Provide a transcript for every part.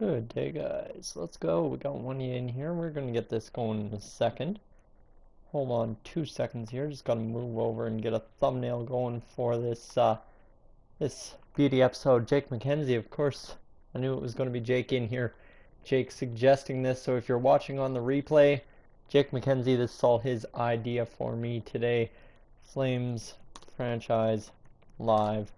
Good day, guys. Let's go. We got one in here. We're gonna get this going in a second. Hold on 2 seconds here. Just gotta move over and get a thumbnail going for this beauty episode. Jake McKenzie, of course. I knew it was gonna be Jake in here. Jake suggesting this, so if you're watching on the replay, Jake McKenzie, this is all his idea for me today. Flames franchise live.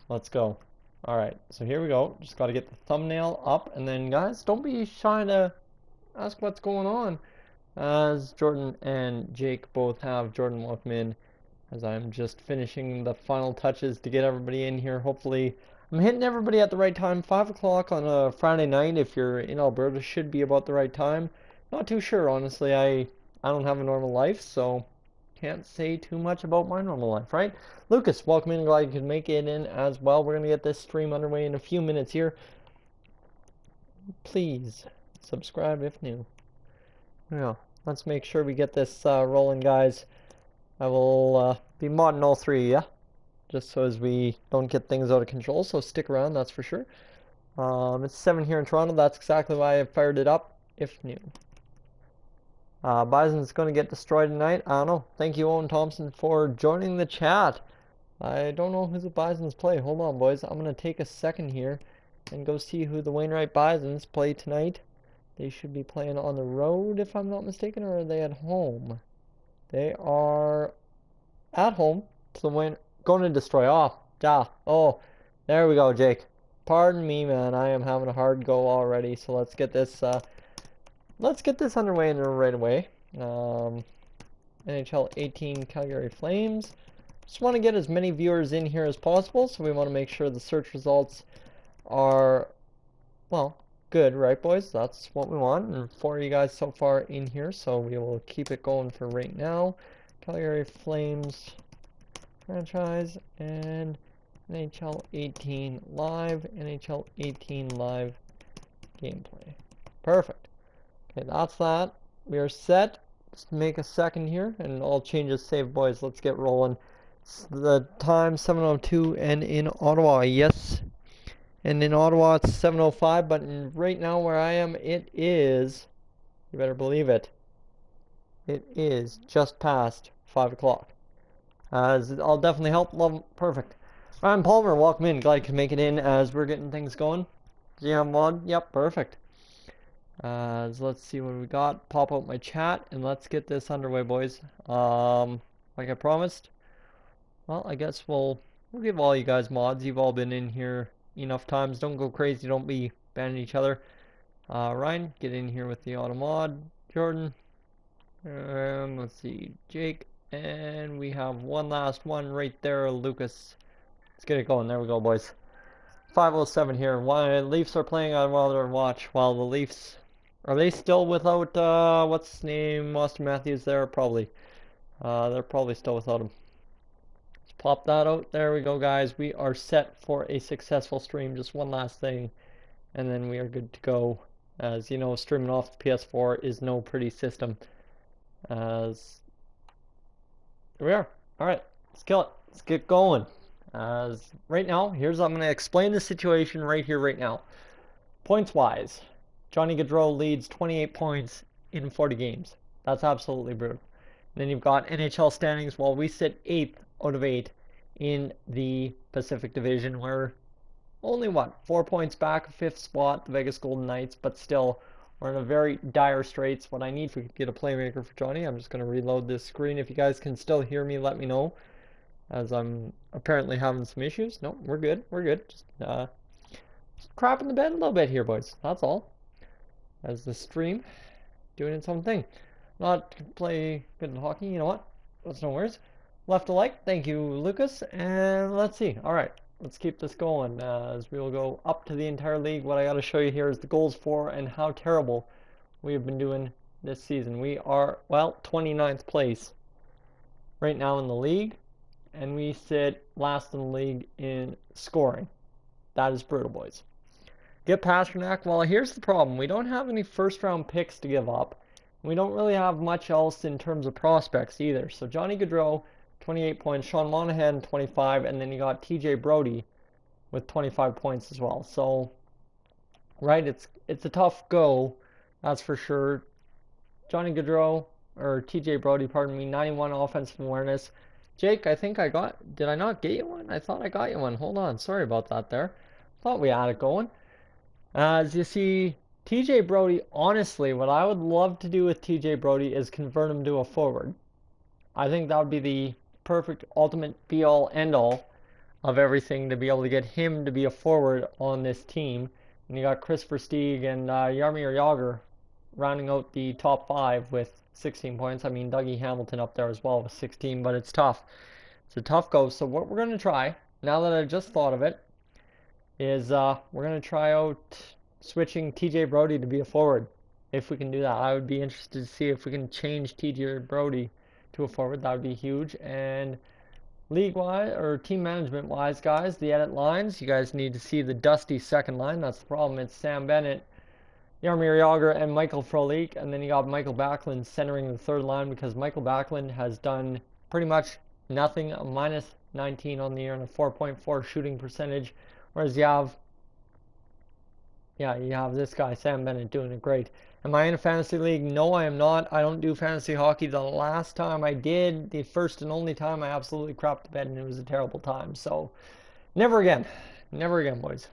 Let's go. Alright, so here we go. Just got to get the thumbnail up, and then guys, don't be shy to ask what's going on, as Jordan and Jake both have. Jordan, welcome in, as I'm just finishing the final touches to get everybody in here. Hopefully I'm hitting everybody at the right time. 5 o'clock on a Friday night, if you're in Alberta, should be about the right time. Not too sure, honestly. I don't have a normal life, so can't say too much about my normal life, right? Lucas, welcome in. Glad you could make it in as well. We're going to get this stream underway in a few minutes here. Please subscribe if new. Yeah, let's make sure we get this rolling, guys. I will be modding all three, yeah? Just so as we don't get things out of control, so stick around, that's for sure. It's 7 here in Toronto. That's exactly why I fired it up, if new. Bison's going to get destroyed tonight. I don't know. Thank you, Owen Thompson, for joining the chat. I don't know who the Bisons play. Hold on, boys. I'm going to take a second here and go see who the Wainwright Bisons play tonight. They should be playing on the road, if I'm not mistaken, or are they at home? They are at home. So going to destroy. Oh, there we go, Jake. Pardon me, man. I am having a hard go already. So let's get this underway right away. NHL 18 Calgary Flames. Just want to get as many viewers in here as possible, so we want to make sure the search results are, well, good, right, boys? That's what we want. And 4 of you guys so far in here, so we will keep it going for right now. Calgary Flames franchise and NHL 18 live. NHL 18 live gameplay. Perfect. Okay, that's that. We are set. Just make a second here, and all changes saved, boys. Let's get rolling. It's the time 7:02, and in Ottawa, yes. And in Ottawa, it's 7:05. But right now, where I am, it is. You better believe it. It is just past 5 o'clock. I'll definitely help. Love, perfect. Ryan Palmer, welcome in. Glad you can make it in as we're getting things going. Do you have mod? Yep, perfect. So let's see what we got. Pop out my chat and let's get this underway, boys. Like I promised. Well, I guess we'll give all you guys mods. You've all been in here enough times. Don't go crazy. Don't be banning each other. Ryan, get in here with the auto mod. Jordan. Let's see. Jake. And we have one last one right there. Lucas. Let's get it going. There we go, boys. 5:07 here. While the Leafs are playing, I'd rather watch. While the Leafs... Are they still without, what's his name? Austin Matthews there? Probably. They're probably still without him. Let's pop that out. There we go, guys. We are set for a successful stream. Just one last thing, and then we are good to go. As you know, streaming off the PS4 is no pretty system. As here we are. Alright, let's kill it. Let's get going. As right now, I'm going to explain the situation right here, right now. Points-wise, Johnny Gaudreau leads 28 points in 40 games. That's absolutely brutal. And then you've got NHL standings. While we sit 8th out of 8 in the Pacific Division. We're only, 4 points back, 5th spot, the Vegas Golden Knights, but still, we're in a very dire straits. What I need to get a playmaker for Johnny. I'm just going to reload this screen. If you guys can still hear me, let me know. As I'm apparently having some issues. No, we're good. We're good. Just crap in the bed a little bit here, boys. That's all. As the stream doing its own thing. Not play good at hockey. You know what? That's no worries. Left a like. Thank you, Lucas. And let's see. All right. Let's keep this going as we will go up to the entire league. What I got to show you here is the goals for and how terrible we have been doing this season. We are, well, 29th place right now in the league. And we sit last in the league in scoring. That is brutal, boys. Get Pasternak. Well, here's the problem. We don't have any first-round picks to give up. We don't really have much else in terms of prospects either. So Johnny Gaudreau, 28 points. Sean Monahan, 25. And then you got TJ Brody with 25 points as well. So right? It's a tough go, that's for sure. Johnny Gaudreau, or TJ Brody, pardon me, 91 offensive awareness. Jake, I think did I not get you one? I thought I got you one. Hold on, sorry about that there. Thought we had it going. As you see, TJ Brody, honestly, what I would love to do with TJ Brody is convert him to a forward. I think that would be the perfect, ultimate, be-all, end-all of everything to be able to get him to be a forward on this team. And you got Chris Versteeg and Jaromir Jagr rounding out the top 5 with 16 points. I mean, Dougie Hamilton up there as well with 16, but it's tough. It's a tough go. So what we're going to try, now that I just thought of it, is we're going to try out switching TJ Brody to be a forward. If we can do that, I would be interested to see if we can change TJ Brody to a forward. That would be huge. And league-wise, or team management-wise, guys, the edit lines, you guys need to see the dusty second line. That's the problem. It's Sam Bennett, Jaromir Jagr, and Michael Frolik. And then you got Michael Backlund centering the third line because Michael Backlund has done pretty much nothing, a minus 19 on the year and a 4.4 shooting percentage. Whereas you have this guy, Sam Bennett, doing it great. Am I in a fantasy league? No, I am not. I don't do fantasy hockey. The last time I did, the first and only time, I absolutely crapped the bed and it was a terrible time. So, never again. Never again, boys.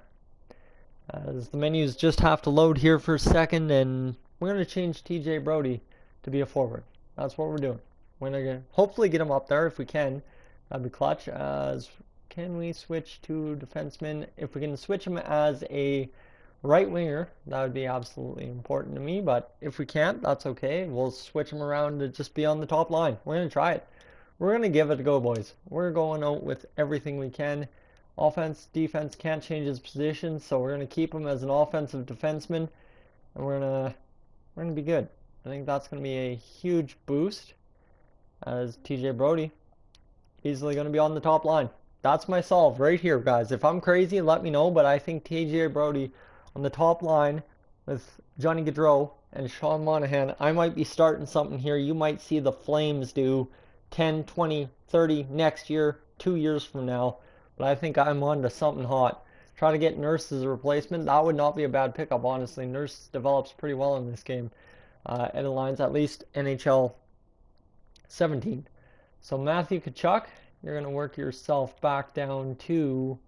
As the menus just have to load here for a second, and we're going to change TJ Brody to be a forward. That's what we're doing. We're going to hopefully get him up there if we can. That'd be clutch. Can we switch to defenseman? If we can switch him as a right winger, that would be absolutely important to me, but if we can't, that's okay. We'll switch him around to just be on the top line. We're going to try it. We're going to give it a go, boys. We're going out with everything we can. Offense, defense, can't change his position, so we're going to keep him as an offensive defenseman, and we're going to be good. I think that's going to be a huge boost, as TJ Brody easily going to be on the top line. That's my solve right here, guys. If I'm crazy, let me know, but I think TJ Brody on the top line with Johnny Gaudreau and Sean Monahan, I might be starting something here. You might see the Flames do 10, 20, 30 next year, 2 years from now. But I think I'm on to something hot. Try to get Nurse as a replacement. That would not be a bad pickup, honestly. Nurse develops pretty well in this game. Edit lines, at least NHL 17. So Matthew Tkachuk, you're going to work yourself back down to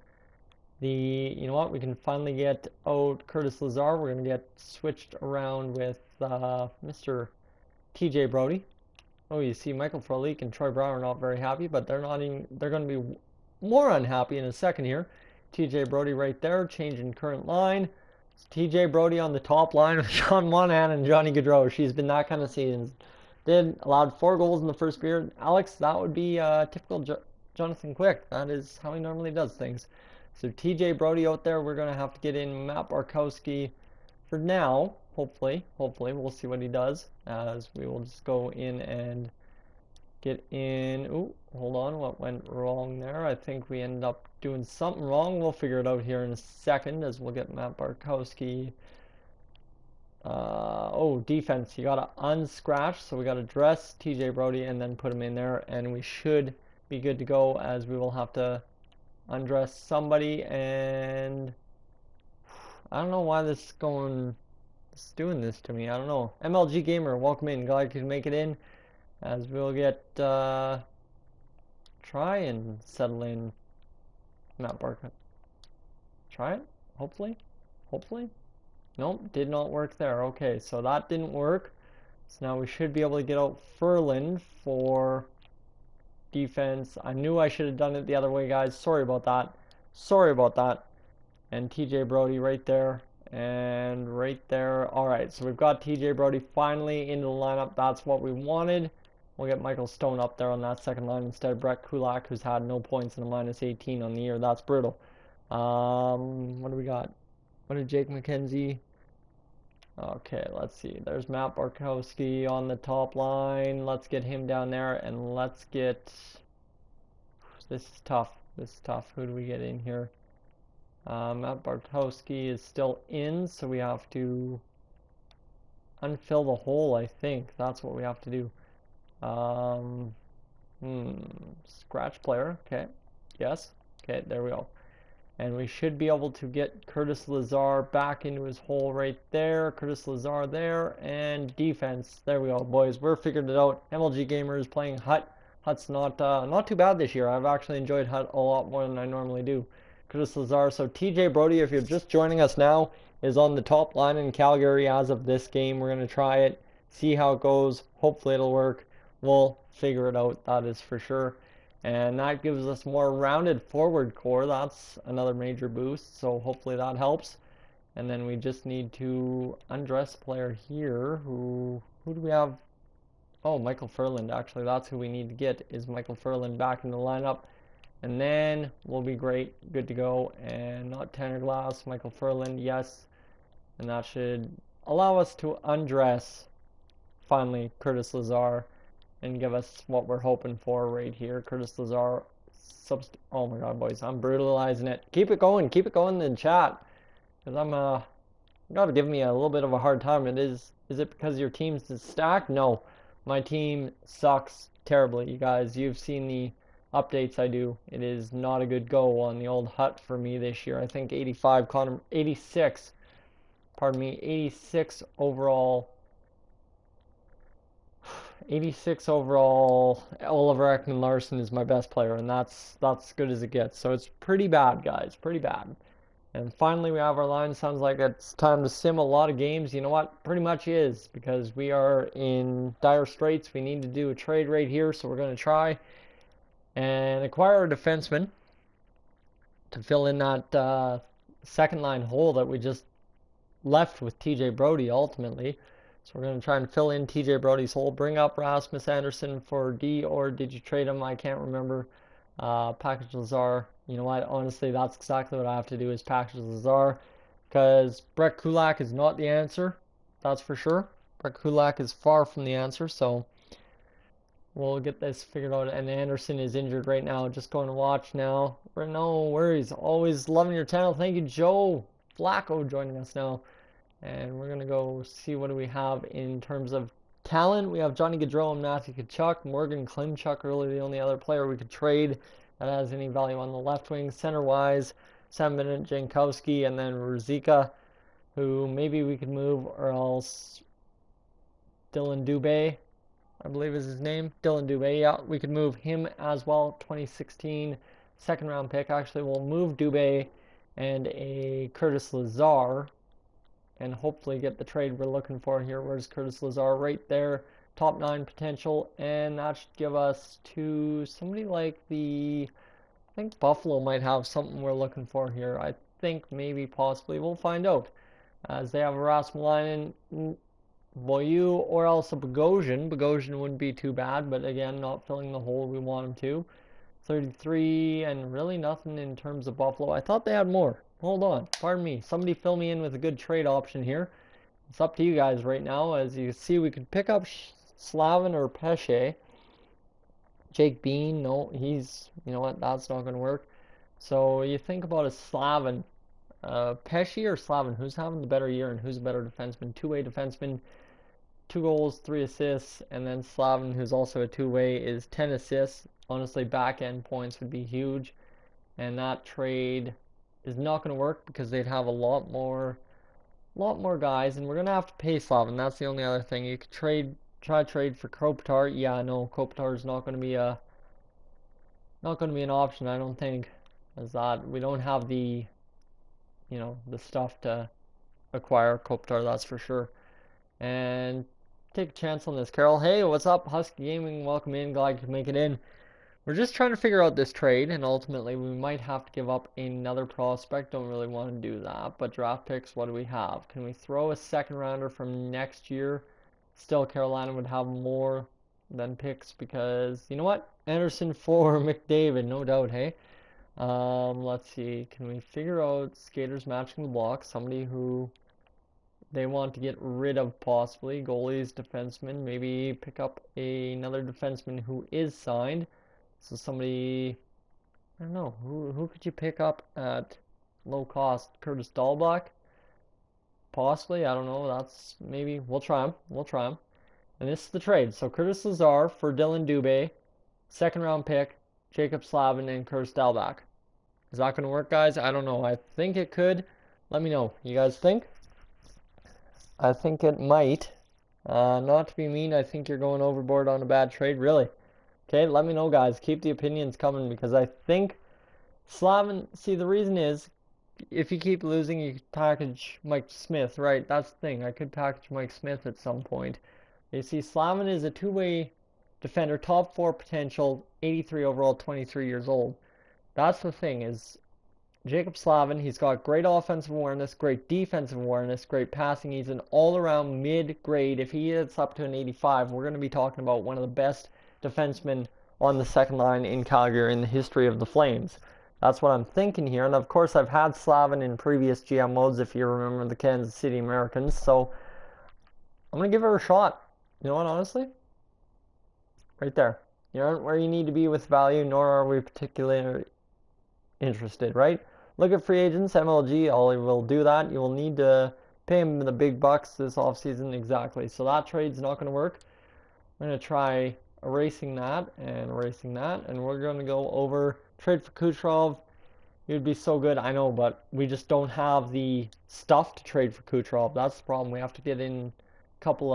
you know what, we can finally get out Curtis Lazar. We're going to get switched around with Mr. TJ Brody. Oh, you see Michael Frolik and Troy Brown are not very happy, but they're going to be more unhappy in a second here. TJ Brody right there, changing current line. It's TJ Brody on the top line with Sean Monahan and Johnny Gaudreau. She's been that kind of season. Allowed 4 goals in the first period. Alex, that would be typical Jonathan Quick. That is how he normally does things. So TJ Brody out there, we're going to have to get in Matt Barkowski for now. Hopefully, we'll see what he does, as we will just go in and get in. Ooh, hold on, what went wrong there? I think we ended up doing something wrong. We'll figure it out here in a second, as we'll get Matt Barkowski. Defense, you got to unscratch, so we got to dress TJ Brody and then put him in there, and we should be good to go, as we will have to undress somebody. And I don't know why this is doing this to me. I don't know. MLG Gamer, welcome in. Glad you could make it in, as we'll get try and settle in Matt Barker. Try it, hopefully. Nope, did not work there. Okay, so that didn't work. So now we should be able to get out Ferland for defense. I knew I should have done it the other way, guys. Sorry about that. And TJ Brody right there. And right there. Alright, so we've got TJ Brody finally into the lineup. That's what we wanted. We'll get Michael Stone up there on that second line instead of Brett Kulak, who's had no points and a minus 18 on the year. That's brutal. What do we got? What did Jake McKenzie? Okay, let's see. There's Matt Barkowski on the top line. Let's get him down there, and let's get... This is tough. Who do we get in here? Matt Barkowski is still in, so we have to unfill the hole, I think. That's what we have to do. Scratch player. Okay. Yes. Okay, there we go. And we should be able to get Curtis Lazar back into his hole right there. Curtis Lazar there. And defense. There we go, boys. We're figured it out. MLG Gamers playing Hut. Hut's not too bad this year. I've actually enjoyed Hut a lot more than I normally do. Curtis Lazar. So TJ Brody, if you're just joining us now, is on the top line in Calgary as of this game. We're going to try it. See how it goes. Hopefully it'll work. We'll figure it out. That is for sure. And that gives us more rounded forward core. That's another major boost, so hopefully that helps. And then we just need to undress player here. Who do we have? Oh, Michael Furland. Actually, that's who we need to get, is Michael Furland back in the lineup. And then we'll be great, good to go. And not Tanner Glass, Michael Furland, yes. And that should allow us to undress, finally, Curtis Lazar, and give us what we're hoping for right here. Curtis Lazar, oh my god, boys, I'm brutalizing it. Keep it going in the chat, because you gotta give me a little bit of a hard time. Is it because your team's stacked? No, my team sucks terribly, you guys. You've seen the updates I do. It is not a good go on the old Hut for me this year. I think 86, pardon me, 86 overall. 86 overall, Oliver Ekman-Larsson is my best player, and that's as good as it gets. So it's pretty bad, guys, pretty bad. And finally, we have our line. Sounds like it's time to sim a lot of games. You know what? Pretty much is, because we are in dire straits. We need to do a trade right here, so we're going to try and acquire a defenseman to fill in that second line hole that we just left with TJ Brody ultimately. So we're going to try and fill in TJ Brody's hole. Bring up Rasmus Anderson for D, or did you trade him? I can't remember. Package Lazar. You know what? Honestly, that's exactly what I have to do, is package Lazar, because Brett Kulak is not the answer. That's for sure. Brett Kulak is far from the answer, so we'll get this figured out. And Anderson is injured right now. Just going to watch now. No worries. Always loving your channel. Thank you, Joe Flacco, joining us now. And we're going to go see what do we have in terms of talent. We have Johnny Gaudreau and Matthew Tkachuk. Morgan Klimchuk, really the only other player we could trade that has any value on the left wing. Center-wise, Sam Bennett, Jankowski, and then Ruzicka, who maybe we could move, or else Dylan Dubé, I believe is his name. Dylan Dubé, yeah, we could move him as well. 2016 second-round pick. Actually, we'll move Dubé and a Curtis Lazar, and hopefully get the trade we're looking for here. Where's Curtis Lazar? Right there. Top 9 potential. And that should give us to somebody like I think Buffalo might have something we're looking for here. I think maybe possibly. We'll find out. As they have a Rasmulainen, Boyu, or else a Bogosian. Bogosian wouldn't be too bad, but again, not filling the hole we want him to. 33, and really nothing in terms of Buffalo. I thought they had more. Hold on, pardon me. Somebody fill me in with a good trade option here. It's up to you guys right now. As you see, we could pick up Slavin or Pesce. Jake Bean, no, you know what, that's not going to work. So you think about a Slavin. Pesce or Slavin, who's having the better year and who's a better defenseman? Two-way defenseman, 2 goals, 3 assists, and then Slavin, who's also a two-way, is 10 assists. Honestly, back-end points would be huge, and that trade is not going to work because they'd have a lot more guys, and we're going to have to pay Slavin. That's the only other thing. You could try trade for Kopitar. Yeah, no, Kopitar is not going to be an option, I don't think, as that we don't have the stuff to acquire Kopitar, that's for sure. And take a chance on this, Carol. Hey, what's up, Husky Gaming? Welcome in. Glad you could make it in. We're just trying to figure out this trade, and ultimately we might have to give up another prospect. Don't really want to do that. But draft picks, what do we have? Can we throw a second rounder from next year? Still, Carolina would have more than picks, because, you know what? Anderson for McDavid, no doubt, hey? Let's see. Can we figure out skaters matching the block? Somebody who they want to get rid of, possibly. Goalies, defensemen. Maybe pick up another defenseman who is signed. So somebody, I don't know, who could you pick up at low cost? Curtis Dahlbach? Possibly, I don't know. That's maybe, we'll try him. And this is the trade. So Curtis Lazar for Dylan Dubé, second round pick, Jacob Slavin, and Curtis Dahlbach. Is that going to work, guys? I don't know. I think it could. Let me know. You guys think? I think it might. Not to be mean, I think you're going overboard on a bad trade. Really? Okay, let me know, guys. Keep the opinions coming because I think Slavin. See, the reason is if you keep losing, you could package Mike Smith, right? That's the thing. I could package Mike Smith at some point. You see, Slavin is a two-way defender, top 4 potential, 83 overall, 23 years old. That's the thing is Jacob Slavin, he's got great offensive awareness, great defensive awareness, great passing. He's an all-around mid-grade. If he gets up to an 85, we're going to be talking about one of the best defensemen on the second line in Calgary in the history of the Flames. That's what I'm thinking here. And of course, I've had Slavin in previous GM modes, if you remember the Kansas City Americans. So I'm going to give her a shot. You know what, honestly? Right there. You aren't where you need to be with value, nor are we particularly interested, right? Look at free agents, MLG, Ollie will do that. You will need to pay him the big bucks this offseason, exactly. So that trade's not going to work. I'm going to try erasing that, and we're going to go over trade for Kucherov. It would be so good, I know, but we just don't have the stuff to trade for Kucherov. That's the problem. We have to get in a couple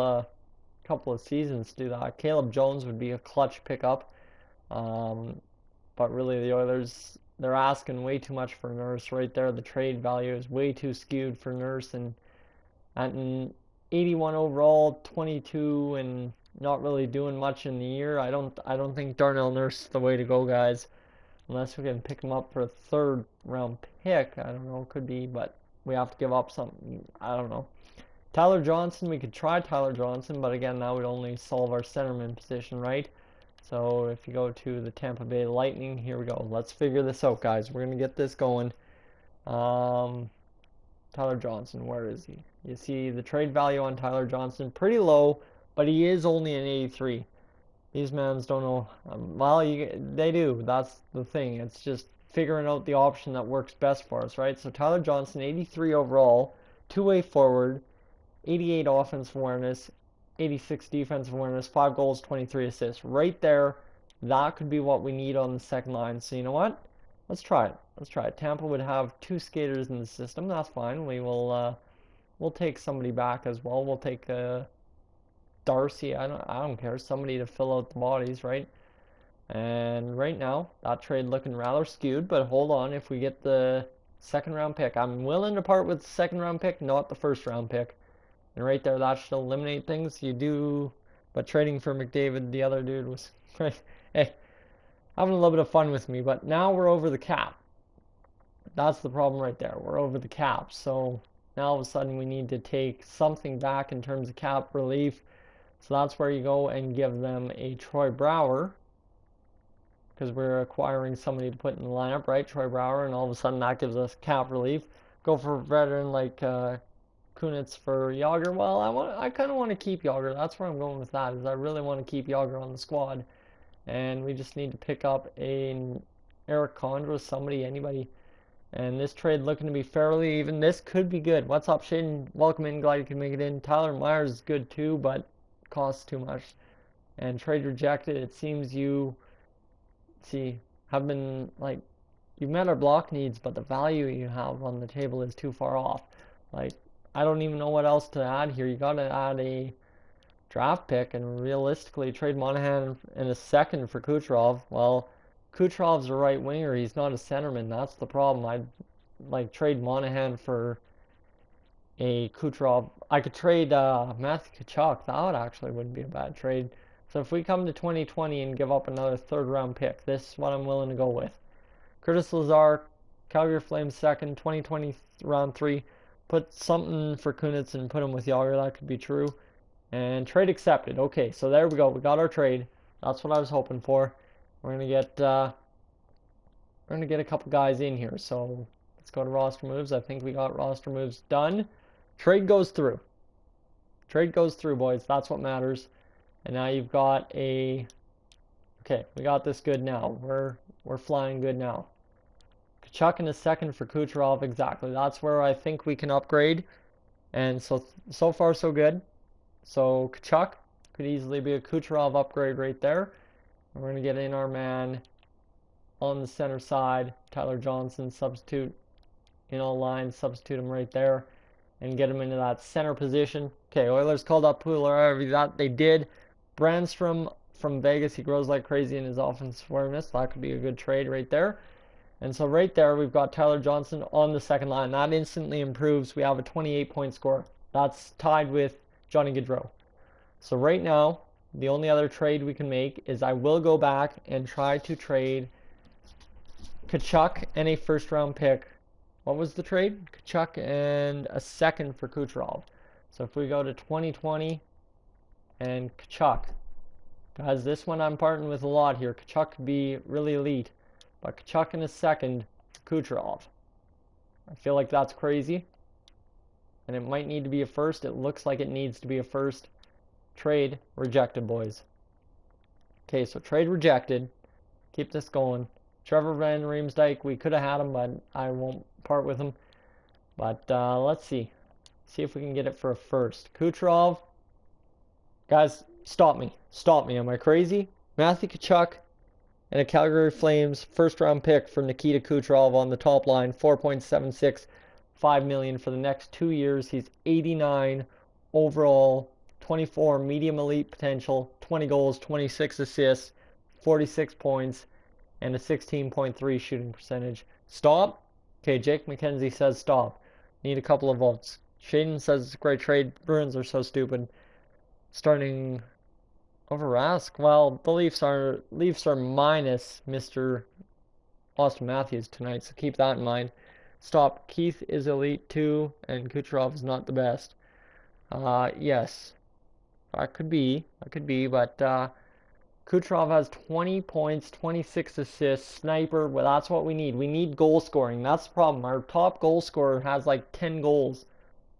of seasons to do that. Caleb Jones would be a clutch pickup, but really the Oilers, they're asking way too much for Nurse right there. The trade value is way too skewed for Nurse, and at an 81 overall, 22, and not really doing much in the year. I don't think Darnell Nurse is the way to go, guys. Unless we can pick him up for a third round pick. I don't know, could be, but we have to give up something. I don't know. Tyler Johnson, we could try Tyler Johnson, but again, that would only solve our centerman position, right? So if you go to the Tampa Bay Lightning, here we go. Let's figure this out, guys. We're going to get this going. Tyler Johnson, where is he? You see the trade value on Tyler Johnson, pretty low, but he is only an 83. These mans don't know. Well, they do. That's the thing. It's just figuring out the option that works best for us, right? So Tyler Johnson, 83 overall, two-way forward, 88 offensive awareness, 86 defensive awareness, 5 goals, 23 assists. Right there, that could be what we need on the second line. So you know what? Let's try it. Let's try it. Tampa would have 2 skaters in the system. That's fine. We'll take somebody back as well. We'll take Darcy. I don't care. Somebody to fill out the bodies, right? And right now, that trade looking rather skewed. But hold on, if we get the second round pick, I'm willing to part with the second round pick, not the first round pick. And right there, that should eliminate things. You do, but trading for McDavid, the other dude was, hey, having a little bit of fun with me. But now we're over the cap. That's the problem right there. We're over the cap. So now all of a sudden we need to take something back in terms of cap relief. So that's where you go and give them a Troy Brouwer, because we're acquiring somebody to put in the lineup, right? Troy Brouwer, and all of a sudden that gives us cap relief. Go for a veteran like Kunitz for Yager. Well, I kind of want to keep Yager. That's where I'm going with that. Is I really want to keep Yager on the squad, and we just need to pick up an Eric Condra, somebody, anybody. And this trade looking to be fairly even. This could be good. What's up, Shaden? Welcome in. Glad you can make it in. Tyler Myers is good too, but costs too much. And trade rejected. It seems you have been like, you've met our block needs, but the value you have on the table is too far off. Like, I don't even know what else to add here. You got to add a draft pick and realistically trade Monahan in a second for Kucherov. Well, Kucherov's a right winger. He's not a centerman. That's the problem. I'd like trade Monahan for a Kucherov. I could trade Matthew Tkachuk. That actually wouldn't be a bad trade. So if we come to 2020 and give up another third round pick, this is what I'm willing to go with. Curtis Lazar, Calgary Flames second, 2020 round 3. Put something for Kunitz and put him with Yager. That could be true. And trade accepted. Okay, so there we go. We got our trade. That's what I was hoping for. We're gonna get a couple guys in here. So let's go to roster moves. I think we got roster moves done. Trade goes through. Trade goes through, boys. That's what matters. And now you've got a. Okay, we got this good now. We're flying good now. Tkachuk in a second for Kucherov. Exactly. That's where I think we can upgrade. And so far so good. So Tkachuk could easily be a Kucherov upgrade right there. And we're gonna get in our man on the center side. Tyler Johnson, substitute in all lines, substitute him right there and get him into that center position. Okay, Oilers called up Puller. That they did. Brandstrom from Vegas, he grows like crazy in his offensive awareness. That could be a good trade right there. And so right there, we've got Tyler Johnson on the second line. That instantly improves. We have a 28-point score. That's tied with Johnny Gaudreau. So right now, the only other trade we can make is I will go back and try to trade Tkachuk and a first-round pick. What was the trade? Tkachuk and a second for Kucherov. So if we go to 2020 and Tkachuk. Guys, this one I'm parting with a lot here. Tkachuk could be really elite. But Tkachuk in a second for Kucherov. I feel like that's crazy. And it might need to be a first. It looks like it needs to be a first. Trade rejected, boys. Okay, so trade rejected. Keep this going. Trevor Van Riemsdyk, we could have had him, but I won't part with him. But let's see. See if we can get it for a first. Kucherov. Guys, stop me. Stop me. Am I crazy? Matthew Tkachuk and a Calgary Flames first-round pick for Nikita Kucherov on the top line. 4.76, $5 million for the next 2 years. He's 89 overall, 24 medium elite potential, 20 goals, 26 assists, 46 points, and a 16.3 shooting percentage. Stop? Okay, Jake McKenzie says stop. Need a couple of votes. Shaden says it's a great trade. Bruins are so stupid. Starting over Rask. Well, the Leafs are minus Mr. Austin Matthews tonight, so keep that in mind. Stop. Keith is elite too, and Kucherov is not the best. Yes. That could be, but Kucherov has 20 points, 26 assists, sniper. Well, that's what we need. We need goal scoring. That's the problem. Our top goal scorer has like 10 goals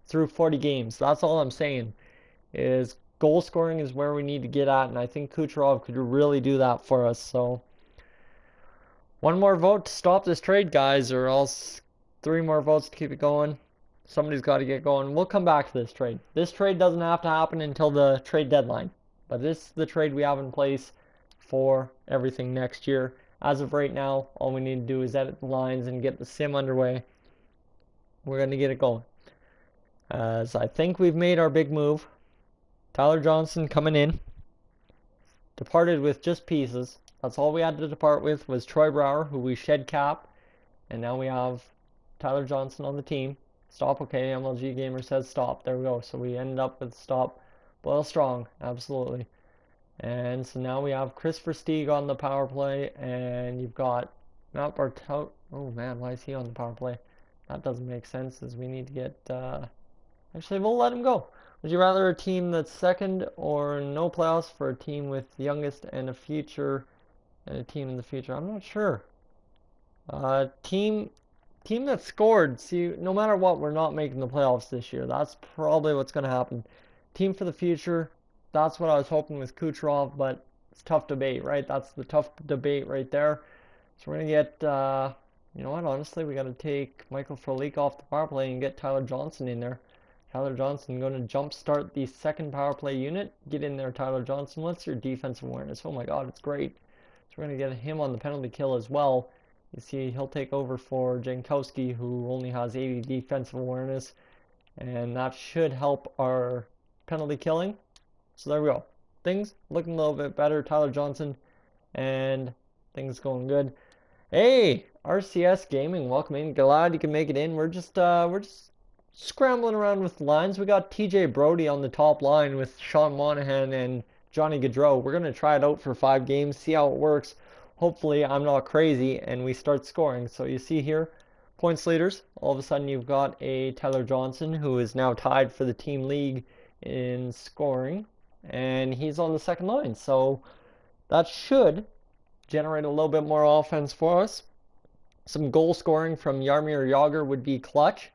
through 40 games. That's all I'm saying. Is goal scoring is where we need to get at, and I think Kucherov could really do that for us. So, one more vote to stop this trade, guys, or else 3 more votes to keep it going. Somebody's got to get going. We'll come back to this trade. This trade doesn't have to happen until the trade deadline, but this is the trade we have in place for everything next year. As of right now, all we need to do is edit the lines and get the sim underway. We're going to get it going. As I think we've made our big move. Tyler Johnson coming in. Departed with just pieces. That's all we had to depart with was Troy Brouwer, who we shed cap. And now we have Tyler Johnson on the team. Stop, okay. MLG Gamer says stop. There we go. So we ended up with stop. Boyle Strong, absolutely. And so now we have Chris Versteeg on the power play. And you've got Matt Bartout. Oh man, why is he on the power play? That doesn't make sense, as we need to get... Actually, we'll let him go. Would you rather a team that's second or no playoffs for a team with the youngest and a future and a team in the future? I'm not sure. Team that scored. See, no matter what, we're not making the playoffs this year. That's probably what's going to happen. Team for the future. That's what I was hoping with Kucherov, but it's tough debate, right? That's the tough debate right there. So we're going to get, you know what, honestly, we got to take Michael Frolik off the power play and get Tyler Johnson in there. Tyler Johnson going to jumpstart the second power play unit. Get in there, Tyler Johnson. What's your defensive awareness? Oh my god, it's great. So we're going to get him on the penalty kill as well. You see, he'll take over for Jankowski, who only has 80 defensive awareness. And that should help our penalty killing. So there we go. Things looking a little bit better. Tyler Johnson. And things going good. Hey, RCS Gaming, welcome in. Glad you can make it in. We're just scrambling around with lines. We got TJ Brody on the top line with Sean Monahan and Johnny Gaudreau. We're going to try it out for 5 games, see how it works. Hopefully I'm not crazy and we start scoring. So you see here, points leaders. All of a sudden you've got a Tyler Johnson who is now tied for the team league in scoring. And he's on the second line. So that should generate a little bit more offense for us. Some goal scoring from Jaromir Jagr would be clutch.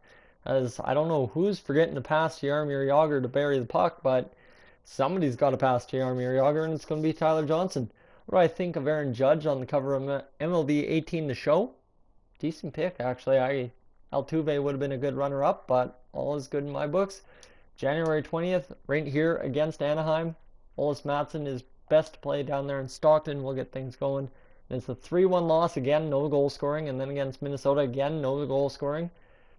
As I don't know who's forgetting to pass to Jaromir Jagr to bury the puck, but somebody's got to pass to Jaromir Jagr, and it's going to be Tyler Johnson. What do I think of Aaron Judge on the cover of MLB 18 The Show? Decent pick, actually. Altuve would have been a good runner-up, but all is good in my books. January 20th, right here against Anaheim. Olis Matson is best to play down there in Stockton. We'll get things going. And it's a 3-1 loss again, no goal scoring. And then against Minnesota again, no goal scoring.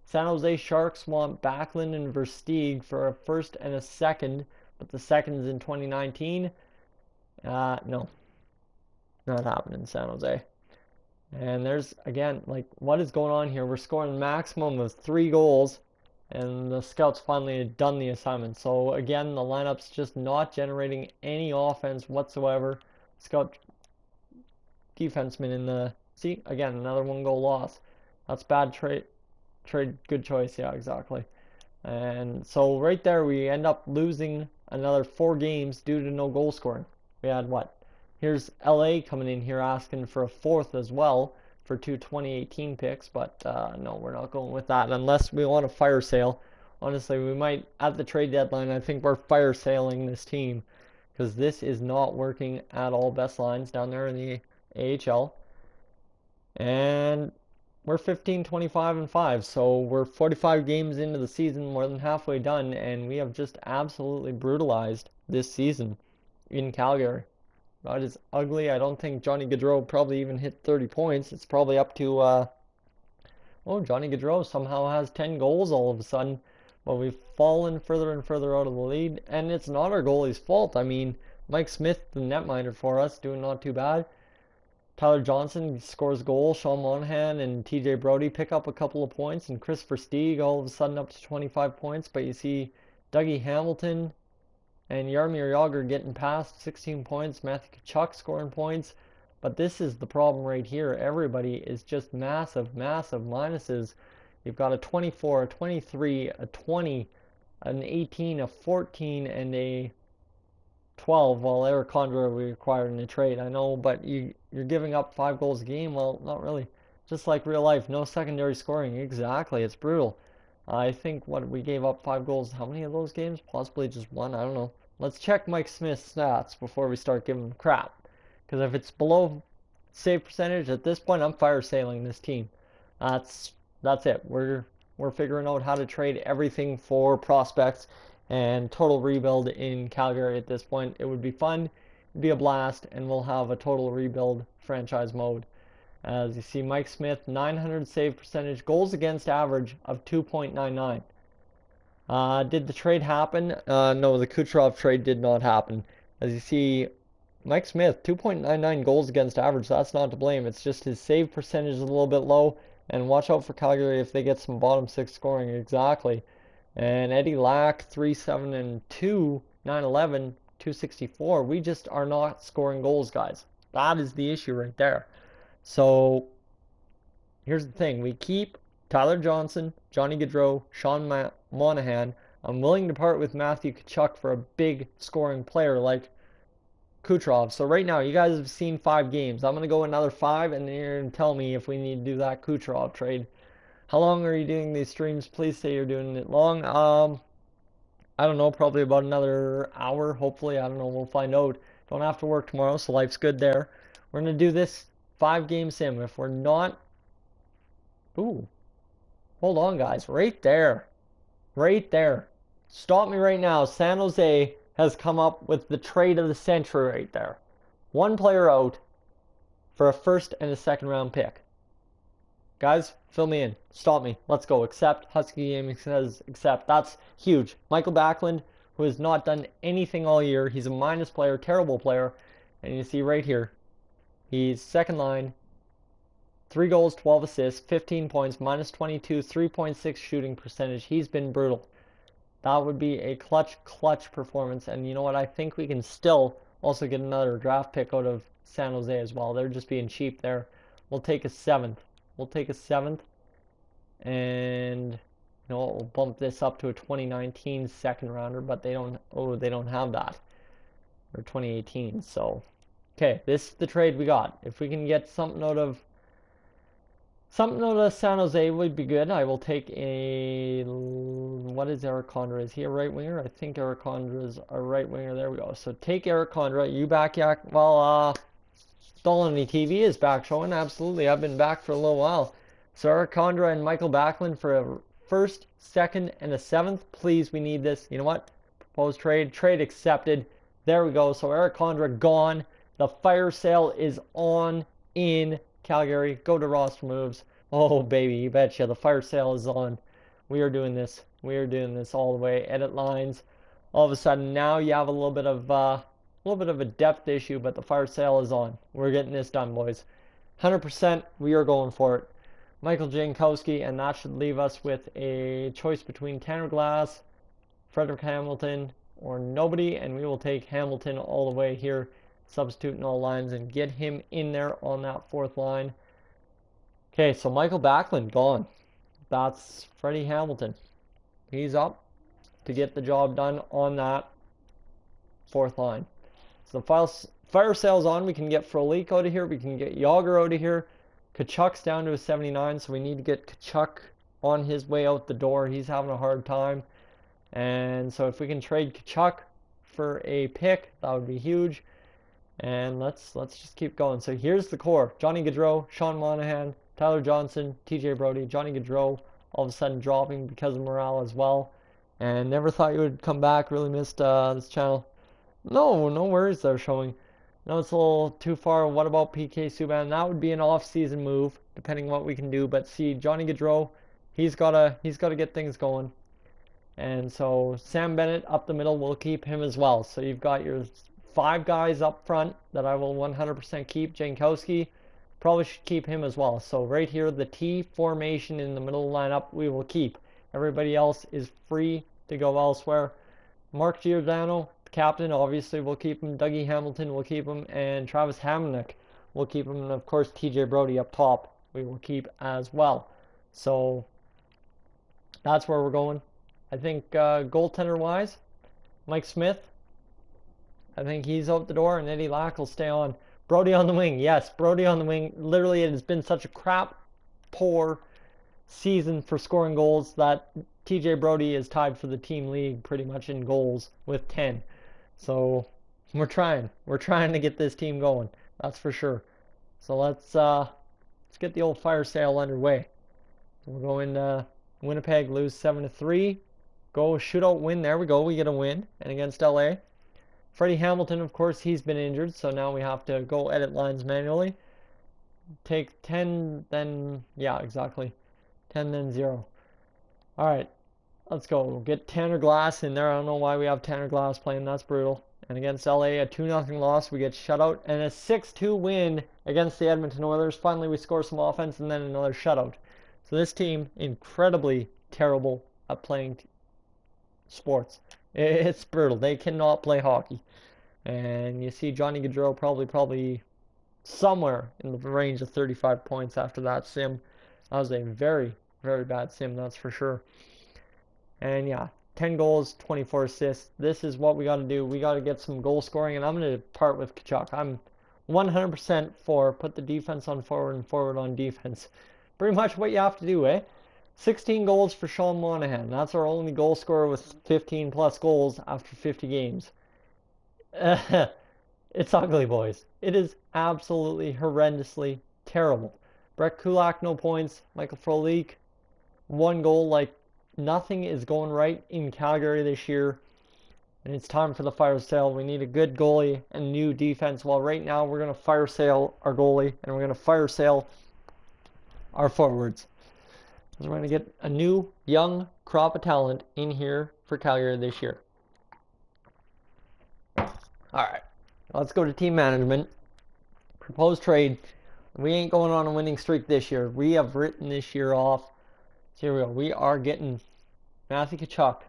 San Jose Sharks want Backlund and Versteeg for a first and a second, but the second's in 2019. No, not happening in San Jose. And there's, again, like, what is going on here? We're scoring a maximum of 3 goals, and the scouts finally had done the assignment. So, again, the lineup's just not generating any offense whatsoever. Scout defenseman in the... See, again, another 1-goal loss. That's bad trade, good choice. Yeah, exactly. And so right there, we end up losing another 4 games due to no goal scoring. We had what? Here's LA coming in here asking for a 4th as well for 2 2018 picks, but no, we're not going with that unless we want a fire sale. Honestly, we might, at the trade deadline, I think we're fire sailing this team because this is not working at all. Best lines down there in the AHL. And we're 15, 25, and 5, so we're 45 games into the season, more than halfway done, and we have just absolutely brutalized this season in Calgary. That is ugly. I don't think Johnny Gaudreau probably even hit 30 points. It's probably up to, oh, Johnny Gaudreau somehow has 10 goals all of a sudden. But we've fallen further and further out of the lead, and it's not our goalie's fault. I mean, Mike Smith, the netminder for us, doing not too bad. Tyler Johnson scores a goal. Sean Monahan and TJ Brody pick up a couple of points, and Chris Versteeg all of a sudden up to 25 points. But you see Dougie Hamilton and Jaromir Jagr getting past 16 points. Matthew Tkachuk scoring points. But this is the problem right here. Everybody is just massive, massive minuses. You've got a 24, a 23, a 20, an 18, a 14, and a 12. While Eric Condra we acquired in a trade. I know, but you're giving up 5 goals a game. Well, not really. Just like real life, no secondary scoring. Exactly, it's brutal. I think what we gave up 5 goals. How many of those games? Possibly just 1. I don't know. Let's check Mike Smith's stats before we start giving him crap. Because if it's below save percentage at this point, I'm fire sailing this team. That's it. We're figuring out how to trade everything for prospects and total rebuild in Calgary at this point. It would be fun, it'd be a blast, and we'll have a total rebuild franchise mode. As you see, Mike Smith, 900 save percentage, goals against average of 2.99. Did the trade happen? No, the Kucherov trade did not happen. As you see, Mike Smith, 2.99 goals against average. That's not to blame. It's just his save percentage is a little bit low. And watch out for Calgary if they get some bottom 6 scoring. Exactly. And Eddie Lack, 3-7 and 2, 9-11, 264. We just are not scoring goals, guys. That is the issue right there. So here's the thing. We keep Tyler Johnson, Johnny Gaudreau, Sean Monahan. I'm willing to part with Matthew Tkachuk for a big scoring player like Kucherov. So right now, you guys have seen 5 games. I'm going to go another 5, and then you're going to tell me if we need to do that Kucherov trade. How long are you doing these streams? Please say you're doing it long. I don't know, probably about another hour, hopefully. I don't know, we'll find out. Don't have to work tomorrow, so life's good there. We're going to do this 5-game sim. If we're not... Ooh. Hold on, guys. Right there. Right there. Stop me right now. San Jose has come up with the trade of the century right there. 1 player out for a first and a second round pick. Guys, fill me in. Stop me. Let's go. Accept. Husky Gaming says accept. That's huge. Michael Backlund, who has not done anything all year. He's a minus player, terrible player. And you see right here, he's second line, 3 goals, 12 assists, 15 points, minus 22, 3.6 shooting percentage. He's been brutal. That would be a clutch performance. And you know what? I think we can still also get another draft pick out of San Jose as well. They're just being cheap there. We'll take a 7th. We'll take a 7th. And you know, we'll bump this up to a 2019 second rounder, but they don't have that. Or 2018. So okay, this is the trade we got. If we can get something out of San Jose would be good. I will take a... What is Eric Condra? Is he a right winger? I think Eric Condra is a right winger. There we go. So take Eric Condra. You back, Yak? Well, Dolynny TV is back showing. Absolutely. I've been back for a little while. So Eric Condra and Michael Backlund for a first, second, and a 7th. Please, we need this. You know what? Proposed trade. Trade accepted. There we go. So Eric Condra gone. The fire sale is on. in Calgary. Go to roster moves. Oh, baby, you betcha. The fire sale is on. We are doing this. We are doing this all the way. Edit lines. All of a sudden, now you have a little bit of a depth issue, but the fire sale is on. We're getting this done, boys. 100%. We are going for it. Michael Jankowski, and that should leave us with a choice between Tanner Glass, Frederick Hamilton, or nobody, and we will take Hamilton all the way here, substituting all lines, and get him in there on that fourth line. Okay, so Michael Backlund gone. That's Freddie Hamilton. He's up to get the job done on that fourth line. So the fire sale's on. We can get Frolik out of here. We can get Yager out of here. Kachuk's down to a 79, so we need to get Kachuk on his way out the door. He's having a hard time. And so if we can trade Kachuk for a pick, that would be huge. And let's just keep going. So here's the core. Johnny Gaudreau, Sean Monahan, Tyler Johnson, TJ Brody. Johnny Gaudreau all of a sudden dropping because of morale as well. And never thought you would come back. Really missed this channel. No worries they're showing. No, it's a little too far. What about PK Subban? That would be an off-season move, depending what we can do. But see, Johnny Gaudreau, he's gotta get things going. And so Sam Bennett up the middle, we'll keep him as well. So you've got your 5 guys up front that I will 100% keep. Jankowski, probably should keep him as well. So right here, the T formation in the middle of the lineup, we will keep. Everybody else is free to go elsewhere. Mark Giordano, captain, obviously we'll keep him. Dougie Hamilton, we'll keep him. And Travis Hamonic, we'll keep him. And of course, TJ Brody up top, we will keep as well. So that's where we're going. I think goaltender-wise, Mike Smith, I think he's out the door, and Eddie Lack will stay on. Brody on the wing, yes, Brody on the wing. Literally, it has been such a poor season for scoring goals that TJ Brody is tied for the team league pretty much in goals with 10. So we're trying to get this team going, that's for sure. So let's get the old fire sale underway. So we'll go into Winnipeg, lose 7-3. Go shootout win. There we go. We get a win. And against LA. Freddie Hamilton, of course, he's been injured. So now we have to go edit lines manually. Take 10, then, yeah, exactly. 10, then 0. All right. Let's go. We'll get Tanner Glass in there. I don't know why we have Tanner Glass playing. That's brutal. And against LA, a 2-0 loss. We get shutout. And a 6-2 win against the Edmonton Oilers. Finally, we score some offense and then another shutout. So this team, incredibly terrible at playing sports. It's brutal. They cannot play hockey. And you see Johnny Gaudreau probably somewhere in the range of 35 points after that sim. That was a very, very bad sim, that's for sure. And yeah, 10 goals, 24 assists. This is what we got to do. We got to get some goal scoring, and I'm going to part with Kachuk. I'm 100% for put the defense on forward and forward on defense. Pretty much what you have to do, eh? 16 goals for Sean Monahan. That's our only goal scorer with 15 plus goals after 50 games. It's ugly, boys. It is absolutely horrendously terrible. Brett Kulak, no points. Michael Frolik, 1 goal. Like, nothing is going right in Calgary this year. And it's time for the fire sale. We need a good goalie and new defense. Well, right now we're going to fire sale our goalie. And we're going to fire sale our forwards. We're going to get a new, young crop of talent in here for Calgary this year. Alright, let's go to team management. Proposed trade. We ain't going on a winning streak this year. We have written this year off. So here we go. We are getting Matthew Tkachuk,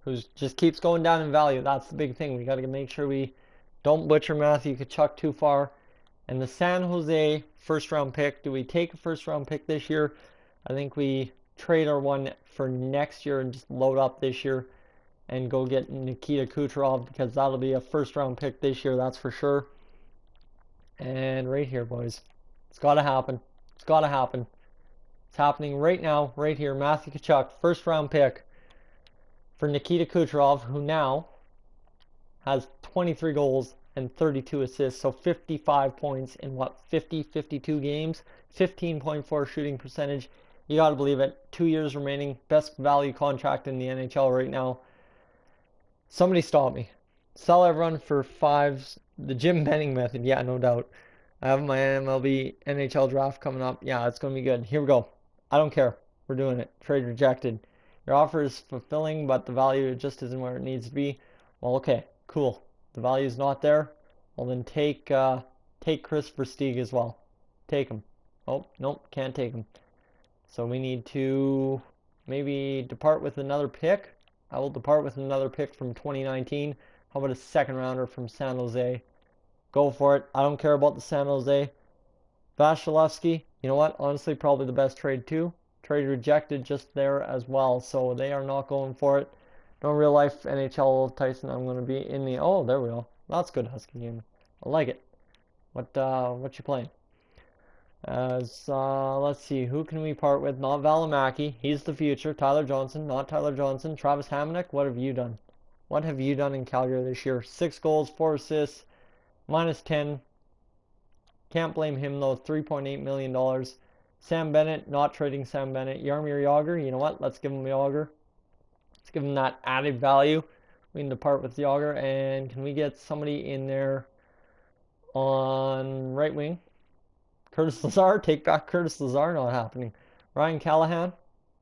who just keeps going down in value. That's the big thing. We got to make sure we don't butcher Matthew Tkachuk too far. And the San Jose first-round pick. Do we take a first-round pick this year? I think we trade our one for next year and just load up this year and go get Nikita Kucherov, because that'll be a first-round pick this year, that's for sure. And right here, boys. It's got to happen. It's got to happen. It's happening right now, right here. Matthew Tkachuk, first-round pick for Nikita Kucherov, who now has 23 goals and 32 assists, so 55 points in, 52 games, 15.4 shooting percentage. You got to believe it. 2 years remaining. Best value contract in the NHL right now. Somebody stop me. Sell everyone for 5s. The Jim Benning method. Yeah, no doubt. I have my MLB NHL draft coming up. Yeah, it's going to be good. Here we go. I don't care. We're doing it. Trade rejected. Your offer is fulfilling, but the value just isn't where it needs to be. Well, okay, cool. The value is not there. Well, then take Chris Versteeg as well. Take him. Oh, nope, can't take him. So we need to maybe depart with another pick. I will depart with another pick from 2019. How about a second rounder from San Jose? Go for it. I don't care about the San Jose. Vasilevsky, you know what? Honestly, probably the best trade too. Trade rejected just there as well, so they are not going for it. No real life NHL Tyson. I'm going to be in the. Oh, there we go. That's good Husky game. I like it. What you playing? Let's see, who can we part with? Not Valimaki. He's the future. Tyler Johnson, not Tyler Johnson. Travis Hamonic, what have you done? What have you done in Calgary this year? 6 goals, 4 assists, -10. Can't blame him though. $3.8 million. Sam Bennett, not trading Sam Bennett. Jaromir Jagr, you know what? Let's give him Jagr. Let's give him that added value. We can depart with Jagr, and can we get somebody in there on right wing? Curtis Lazar, take back Curtis Lazar, not happening. Ryan Callahan,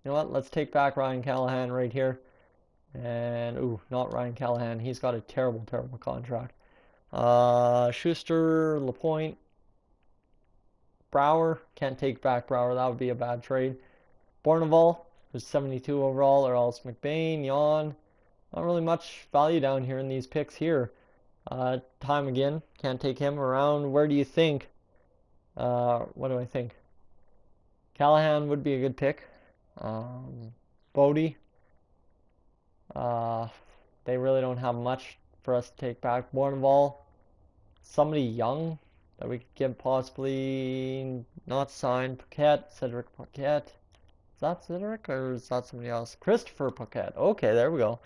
you know what? Let's take back Ryan Callahan right here. And, ooh, not Ryan Callahan. He's got a terrible, terrible contract. Schuster, Lapointe, Brower, can't take back Brower. That would be a bad trade. Bourneval, who's 72 overall, or else McBain, Jan. Not really much value down here in these picks here. Time again, can't take him around. Where do you think? What do I think? Callahan would be a good pick. Bodie. They really don't have much for us to take back. Bourneval. Somebody young that we could get possibly not signed. Paquette. Cedric Paquette. Is that Cedric or is that somebody else? Christopher Paquette. Okay, there we go.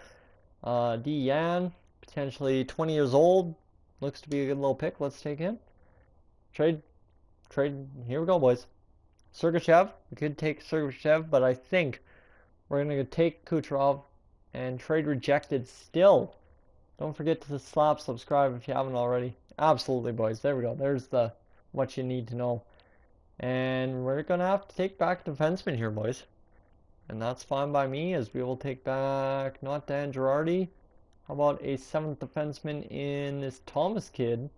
Yan. Potentially 20 years old. Looks to be a good little pick. Let's take him. Trade. Here we go, boys. Sergachev. We could take Sergachev, but I think we're going to take Kucherov and trade rejected still. Don't forget to slap subscribe if you haven't already. Absolutely, boys. There we go. There's the what you need to know. And we're going to have to take back defenseman here, boys. And that's fine by me, as we will take back not Dan Girardi. How about a 7th defenseman in this Thomas kid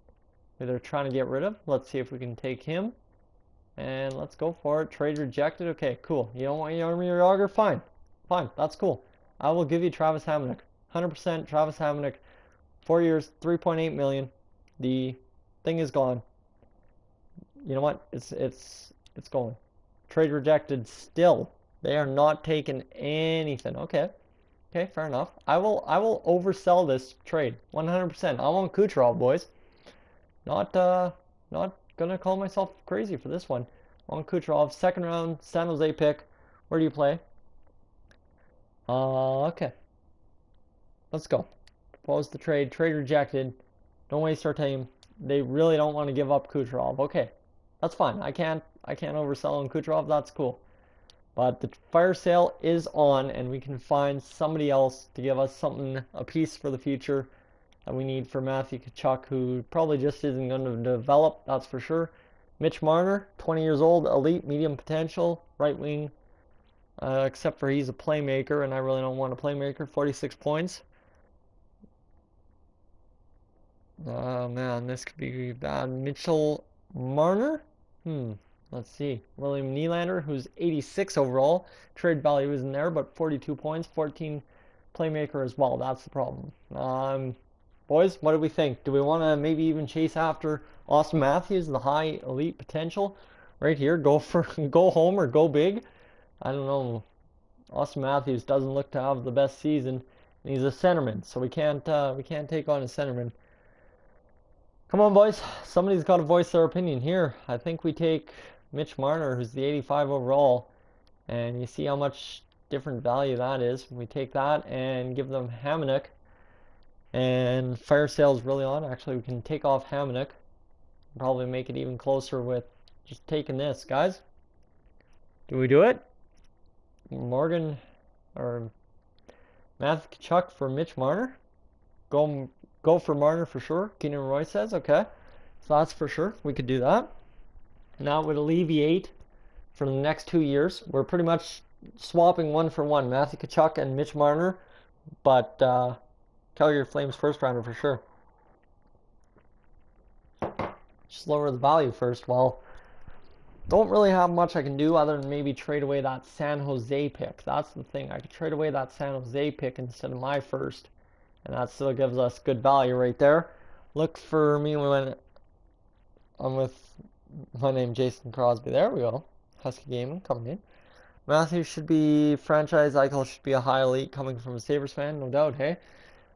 who they're trying to get rid of? Let's see if we can take him. And let's go for it. Trade rejected. Okay, cool. You don't want Jaromir Jagr? Fine. Fine. That's cool. I will give you Travis Hamonic. 100% Travis Hamonic. 4 years, $3.8 million. The thing is gone. You know what? It's going. Trade rejected still. They are not taking anything. Okay. Okay, fair enough. I will oversell this trade. 100%. I want Kucherov, boys. Not gonna call myself crazy for this one. On Kucherov, 2nd round, San Jose pick. Where do you play? Okay. Let's go. Propose the trade. Trade rejected. Don't waste our time. They really don't want to give up Kucherov. Okay. That's fine. I can't oversell on Kucherov. That's cool. But the fire sale is on, and we can find somebody else to give us something, a piece for the future that we need for Matthew Tkachuk, who probably just isn't going to develop, that's for sure. Mitch Marner, 20 years old, elite, medium potential, right wing, except for he's a playmaker, and I really don't want a playmaker. 46 points. Oh man, this could be bad. Mitchell Marner? Let's see. William Nylander, who's 86 overall. Trade value isn't there, but 42 points, 14 playmaker as well. That's the problem. Boys, what do we think? Do we want to maybe even chase after Austin Matthews, the high elite potential? Right here, go home or go big? I don't know. Austin Matthews doesn't look to have the best season, and he's a centerman, so we can't take on a centerman. Come on, boys. Somebody's got to voice their opinion here. I think we take Mitch Marner, who's the 85 overall, and you see how much different value that is. We take that and give them Hamonic. And fire sale's really on. Actually, we can take off Hamonic. Probably make it even closer with just taking this, guys. Do we do it? Morgan or Matthew Tkachuk for Mitch Marner? Go for Marner for sure. Keenan Roy says, okay. So that's for sure. We could do that. And that would alleviate for the next 2 years. We're pretty much swapping one for one, Matthew Tkachuk and Mitch Marner, but Calgary Flames first rounder for sure. Just lower the value first. Well, don't really have much I can do other than maybe trade away that San Jose pick. That's the thing. I could trade away that San Jose pick instead of my first, and that still gives us good value right there. Look for me when I'm with my name, Jason Crosby. There we go. Husky Gaming coming in. Matthews should be franchise. Eichel should be a high elite coming from a Sabres fan, no doubt, hey?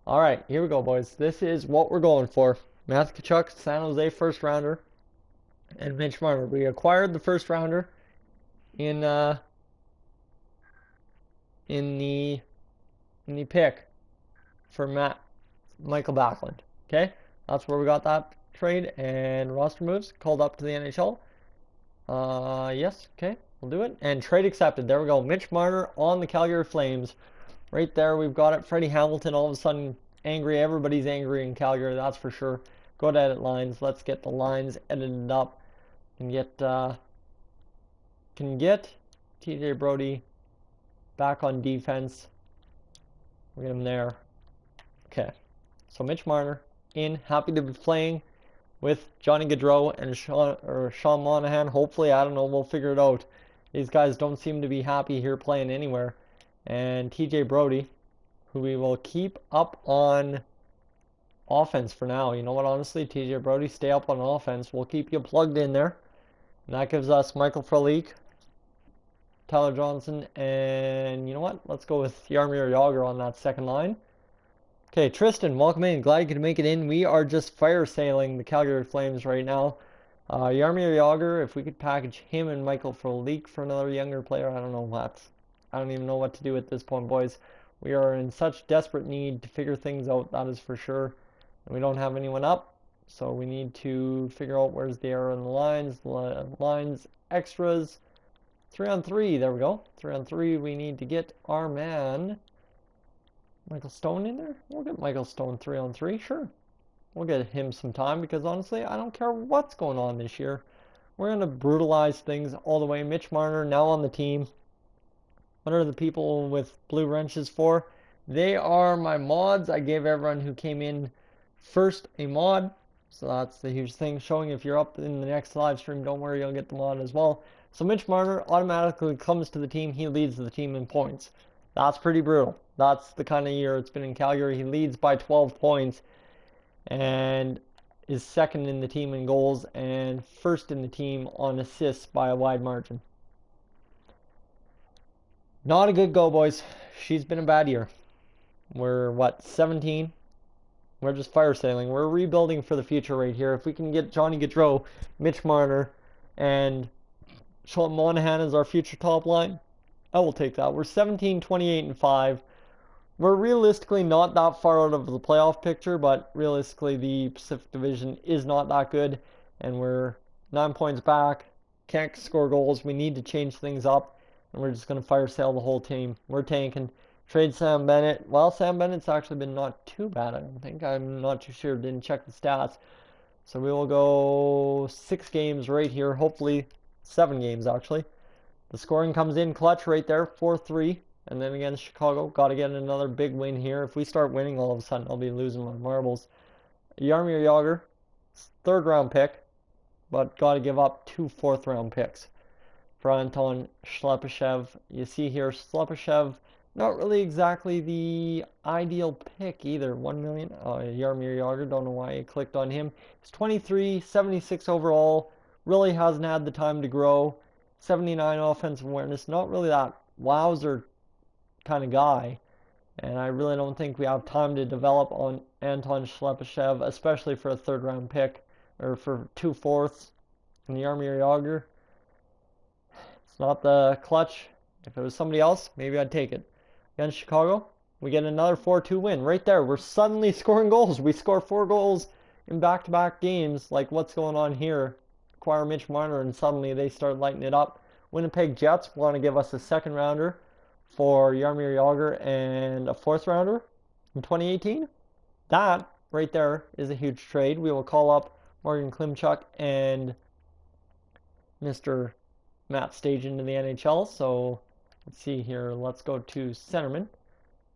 All right, here we go, boys. This is what we're going for. Matthew Tkachuk, San Jose first rounder, and Mitch Marner. We acquired the first rounder in the pick for Michael Backlund. Okay, that's where we got that trade and roster moves called up to the NHL. Yes, okay, we'll do it. And trade accepted. There we go. Mitch Marner on the Calgary Flames. Right there, we've got it. Freddie Hamilton all of a sudden angry. Everybody's angry in Calgary, that's for sure. Go to edit lines. Let's get the lines edited up. Can get TJ Brody back on defense. We'll get him there. Okay. So Mitch Marner in. Happy to be playing with Johnny Gaudreau and Sean Monahan. Hopefully, I don't know, we'll figure it out. These guys don't seem to be happy here playing anywhere. And TJ Brody, who we will keep up on offense for now. You know what, honestly, TJ Brody, stay up on offense. We'll keep you plugged in there. And that gives us Michael Frolik, Tyler Johnson, and you know what? Let's go with Jaromir Jagr on that second line. Okay, Tristan, welcome in. Glad you could make it in. We are just fire sailing the Calgary Flames right now. Jaromir Jagr, if we could package him and Michael Frolik for another younger player, I don't know what. I don't even know what to do at this point, boys. We are in such desperate need to figure things out, that is for sure. And we don't have anyone up, so we need to figure out where's the error in the lines. Lines, extras, 3-on-3, there we go. 3-on-3, we need to get our man Michael Stone in there. We'll get Michael Stone 3-on-3, sure. We'll get him some time because honestly, I don't care what's going on this year. We're going to brutalize things all the way. Mitch Marner now on the team. What are the people with blue wrenches for? They are my mods. I gave everyone who came in first a mod. So that's the huge thing. Showing if you're up in the next live stream, don't worry, you'll get the mod as well. So Mitch Marner automatically comes to the team. He leads the team in points. That's pretty brutal. That's the kind of year it's been in Calgary. He leads by 12 points and is second in the team in goals and first in the team on assists by a wide margin. Not a good go, boys. She's been a bad year. We're, what, 17? We're just fire sailing. We're rebuilding for the future right here. If we can get Johnny Gaudreau, Mitch Marner, and Sean Monahan as our future top line, I will take that. We're 17, 28, and 5. We're realistically not that far out of the playoff picture, but realistically the Pacific Division is not that good, and we're 9 points back. Can't score goals. We need to change things up. And we're just going to fire sale the whole team. We're tanking. Trade Sam Bennett. Well, Sam Bennett's actually been not too bad, I don't think. I'm not too sure. Didn't check the stats. So we will go 6 games right here. Hopefully 7 games, actually. The scoring comes in clutch right there. 4-3. And then against Chicago. Got to get another big win here. If we start winning, all of a sudden I'll be losing my marbles. Jaromir Jagr. 3rd round pick. But got to give up 2 4th round picks. For Anton Shlepyshev. You see here, Shlepyshev, not really exactly the ideal pick either. 1 million. Jaromir Jagr, don't know why I clicked on him. He's 23, 76 overall. Really hasn't had the time to grow. 79 offensive awareness. Not really that wowzer kind of guy. And I really don't think we have time to develop on Anton Shlepyshev, especially for a 3rd round pick, or for 2 4ths. And Jaromir Jagr. Not the clutch. If it was somebody else, maybe I'd take it. Against Chicago, we get another 4-2 win. Right there, we're suddenly scoring goals. We score 4 goals in back-to-back games. Like, what's going on here? Acquire Mitch Marner, and suddenly they start lighting it up. Winnipeg Jets want to give us a 2nd rounder for Jaromir Jagr and a 4th rounder in 2018. That, right there, is a huge trade. We will call up Morgan Klimchuk and Mr. Matt Stage into the NHL. So let's see here. Let's go to centerman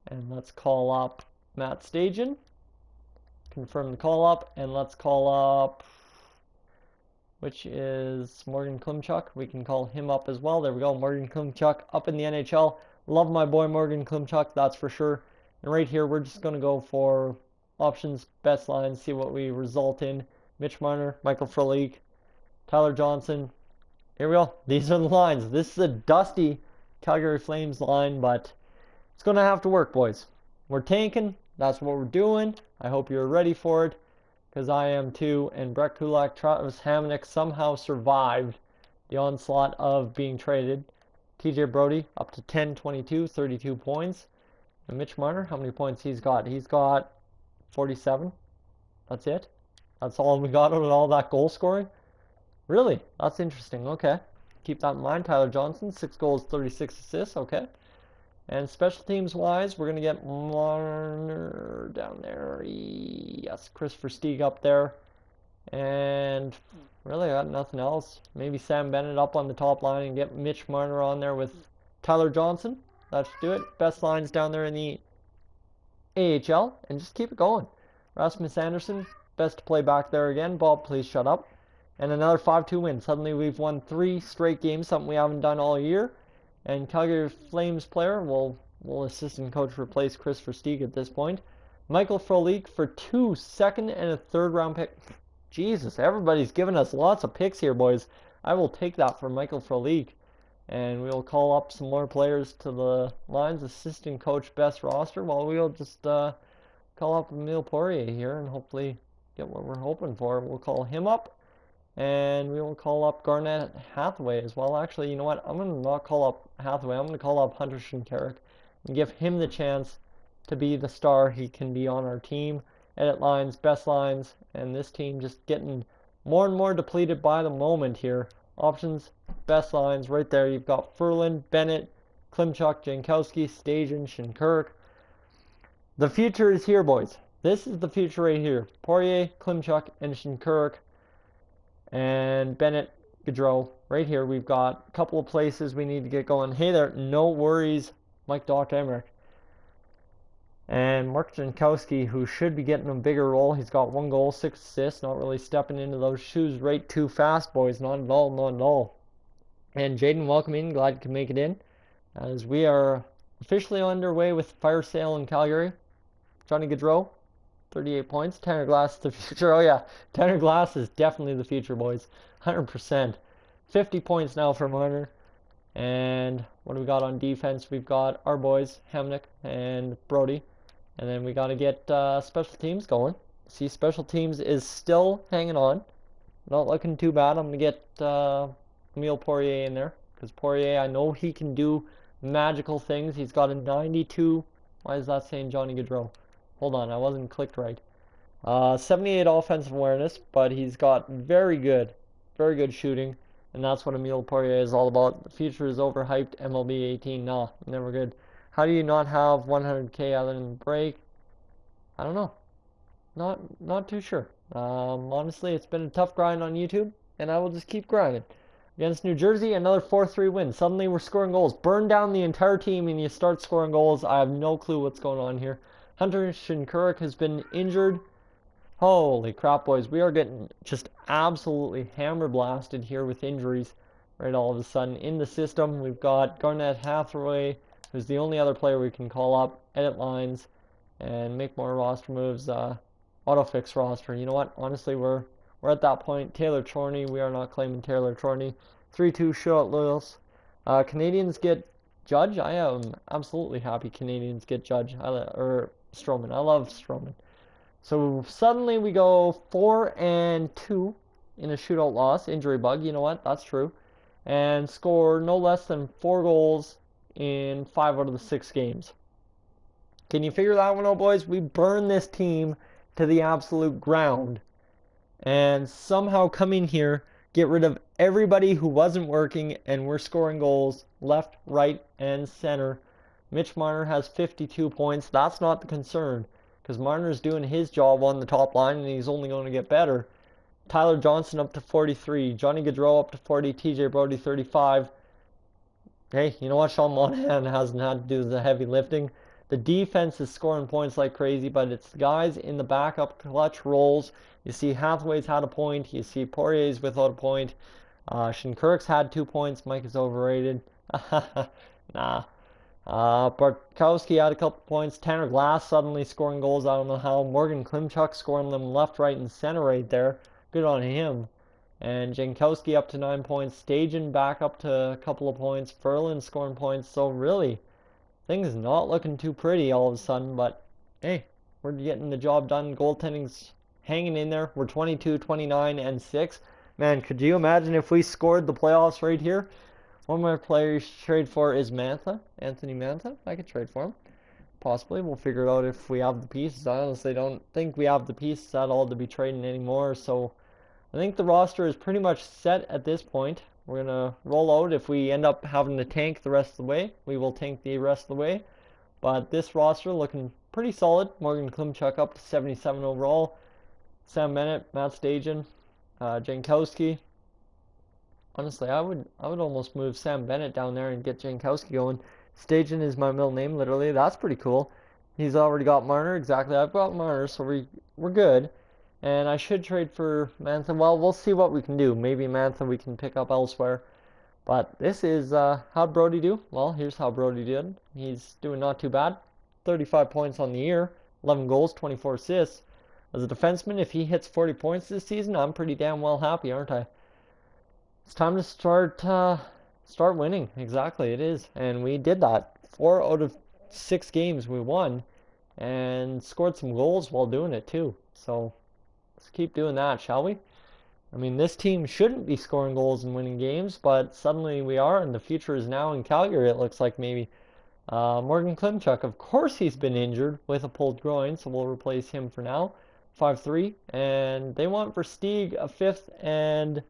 and let's call up Matt Stajan. Confirm the call up, and let's call up, which is Morgan Klimchuk. We can call him up as well. There we go. Morgan Klimchuk up in the NHL. Love my boy Morgan Klimchuk, that's for sure. And right here, we're just going to go for options, best lines, see what we result in. Mitch Marner, Michael Frolik, Tyler Johnson. Here we go. These are the lines. This is a dusty Calgary Flames line, but it's going to have to work, boys. We're tanking. That's what we're doing. I hope you're ready for it, because I am too. And Brett Kulak, Travis Hamonic somehow survived the onslaught of being traded. TJ Brody up to 10, 22, 32 points. And Mitch Marner, how many points he's got? He's got 47. That's it. That's all we got out of all that goal scoring. Really? That's interesting. Okay. Keep that in mind. Tyler Johnson, 6 goals, 36 assists. Okay. And special teams wise, we're going to get Marner down there. Yes, Christopher Stieg up there. And really, I got nothing else. Maybe Sam Bennett up on the top line and get Mitch Marner on there with Tyler Johnson. That should do it. Best lines down there in the AHL. And just keep it going. Rasmus Anderson, best to play back there again. Bob, please shut up. And another 5-2 win. Suddenly we've won 3 straight games, something we haven't done all year. And Calgary Flames player will assistant coach replace Christopher Stieg at this point. Michael Frolik for 2 second and a third round pick. Jesus, everybody's giving us lots of picks here, boys. I will take that for Michael Frolik. And we'll call up some more players to the lines. Assistant coach best roster. Well, we'll just call up Emile Poirier here and hopefully get what we're hoping for. We'll call him up. And we will call up Garnett Hathaway as well. Actually, you know what? I'm going to not call up Hathaway. I'm going to call up Hunter Shinkaruk and give him the chance to be the star he can be on our team. Edit lines, best lines, and this team just getting more and more depleted by the moment here. Options, best lines, right there. You've got Ferland, Bennett, Klimchuk, Jankowski, Stajan, Shinkaruk. The future is here, boys. This is the future right here. Poirier, Klimchuk, and Shinkaruk. And Bennett, Gaudreau, right here. We've got a couple of places we need to get going. Hey there, no worries, Mike Doc Emmerich. And Mark Jankowski, who should be getting a bigger role. He's got 1 goal, 6 assists. Not really stepping into those shoes right too fast, boys. Not at all, not at all. And Jaden, welcome in. Glad you could make it in. As we are officially underway with fire sale in Calgary. Johnny Gaudreau, 38 points. Tanner Glass, the future. Oh, yeah. Tanner Glass is definitely the future, boys. 100%. 50 points now for Marner. And what do we got on defense? We've got our boys, Hamnick and Brody. And then we got to get special teams going. See, special teams is still hanging on. Not looking too bad. I'm going to get Emile Poirier in there. Because Poirier, I know he can do magical things. He's got a 92. Why is that saying Johnny Gaudreau? Hold on, I wasn't clicked right. 78 offensive awareness, but he's got very good shooting. And that's what Emile Poirier is all about. The future is overhyped. MLB 18, nah, never good. How do you not have 100K other than break? I don't know. Not too sure. Honestly, it's been a tough grind on YouTube, and I will just keep grinding. Against New Jersey, another 4-3 win. Suddenly we're scoring goals. Burn down the entire team and you start scoring goals. I have no clue what's going on here. Hunter Shinkaruk has been injured. Holy crap, boys. We are getting just absolutely hammer blasted here with injuries. Right all of a sudden. In the system, we've got Garnett Hathaway, who's the only other player we can call up, edit lines, and make more roster moves. Auto-fix roster. You know what? Honestly, we're at that point. Taylor Chorney, we are not claiming Taylor Chorney. 3-2 shutout Lewis. Canadians get Judge. I am absolutely happy Canadians get Judge. Or Stroman. I love Stroman. So suddenly we go 4-2 in a shootout loss. Injury bug. You know what? That's true. And score no less than 4 goals in 5 out of the 6 games. Can you figure that one out, boys? We burn this team to the absolute ground. And somehow come in here, get rid of everybody who wasn't working, and we're scoring goals left, right, and center. Mitch Marner has 52 points. That's not the concern, because Marner's doing his job on the top line, and he's only going to get better. Tyler Johnson up to 43. Johnny Gaudreau up to 40. TJ Brody 35. Hey, you know what? Sean Monahan hasn't had to do the heavy lifting. The defense is scoring points like crazy, but it's the guys in the backup clutch roles. You see Hathaway's had a point. You see Poirier's without a point. Shinkurik's had 2 points. Mike is overrated. Nah. Bartkowski had a couple points. Tanner Glass suddenly scoring goals. I don't know how. Morgan Klimchuk scoring them left, right, and center right there. Good on him. And Jankowski up to 9 points. Stajan back up to a couple of points. Ferland scoring points. So really, things not looking too pretty all of a sudden. But hey, we're getting the job done. Goaltending's hanging in there. We're 22, 29, and 6. Man, could you imagine if we scored the playoffs right here? One of my players to trade for is Mantha. Anthony Mantha. I could trade for him. Possibly. We'll figure it out if we have the pieces. I honestly don't think we have the pieces at all to be trading anymore. So I think the roster is pretty much set at this point. We're going to roll out. If we end up having to tank the rest of the way, we will tank the rest of the way. But this roster looking pretty solid. Morgan Klimchuk up to 77 overall. Sam Bennett, Matt Stajan, Jankowski. Honestly, I would almost move Sam Bennett down there and get Jankowski going. Stajan is my middle name, literally. That's pretty cool. He's already got Marner. Exactly. I've got Marner, so we're good. And I should trade for Mantha. Well, we'll see what we can do. Maybe Mantha we can pick up elsewhere. But this is, how'd Brody do? Well, here's how Brody did. He's doing not too bad. 35 points on the year. 11 goals, 24 assists. As a defenseman, if he hits 40 points this season, I'm pretty damn well happy, aren't I? It's time to start winning. Exactly, it is. And we did that. 4 out of 6 games we won. And scored some goals while doing it, too. So let's keep doing that, shall we? I mean, this team shouldn't be scoring goals and winning games, but suddenly we are, and the future is now in Calgary, it looks like maybe. Morgan Klimchuk, of course he's been injured with a pulled groin, so we'll replace him for now. 5-3, and they want Versteeg a 5th and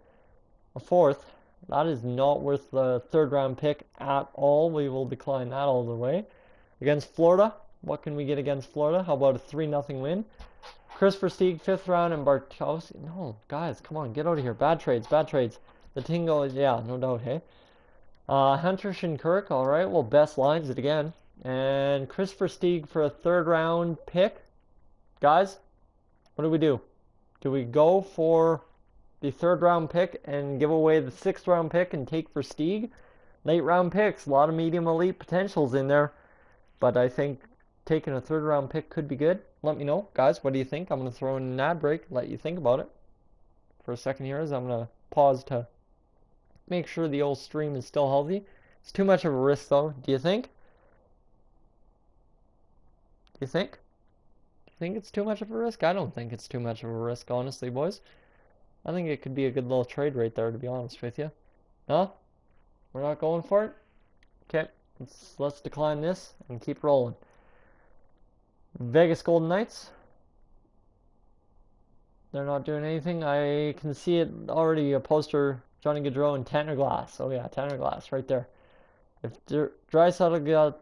a 4th. That is not worth the 3rd round pick at all. We will decline that all the way. Against Florida, what can we get against Florida? How about a 3-0 win? Chris Versteeg, 5th round, and Bartkowski. No, guys, come on, get out of here. Bad trades, bad trades. The Tingle is, yeah, no doubt, hey? Hunter Shinkurik, alright, well, best lines it again. And Chris Versteeg for a 3rd round pick. Guys, what do? Do we go for the 3rd round pick and give away the 6th round pick and take Versteeg? Late round picks, a lot of medium elite potentials in there. But I think taking a 3rd round pick could be good. Let me know, guys. What do you think? I'm going to throw in an ad break, let you think about it for a second here as I'm going to pause to make sure the old stream is still healthy. It's too much of a risk, though. Do you think? Do you think? Do you think it's too much of a risk? I don't think it's too much of a risk, honestly, boys. I think it could be a good little trade right there, to be honest with you. No? We're not going for it? Okay. Let's decline this and keep rolling. Vegas Golden Knights. They're not doing anything. I can see it already, a poster, Johnny Gaudreau and Tanner Glass. Oh yeah, Tanner Glass right there. If Draisaitl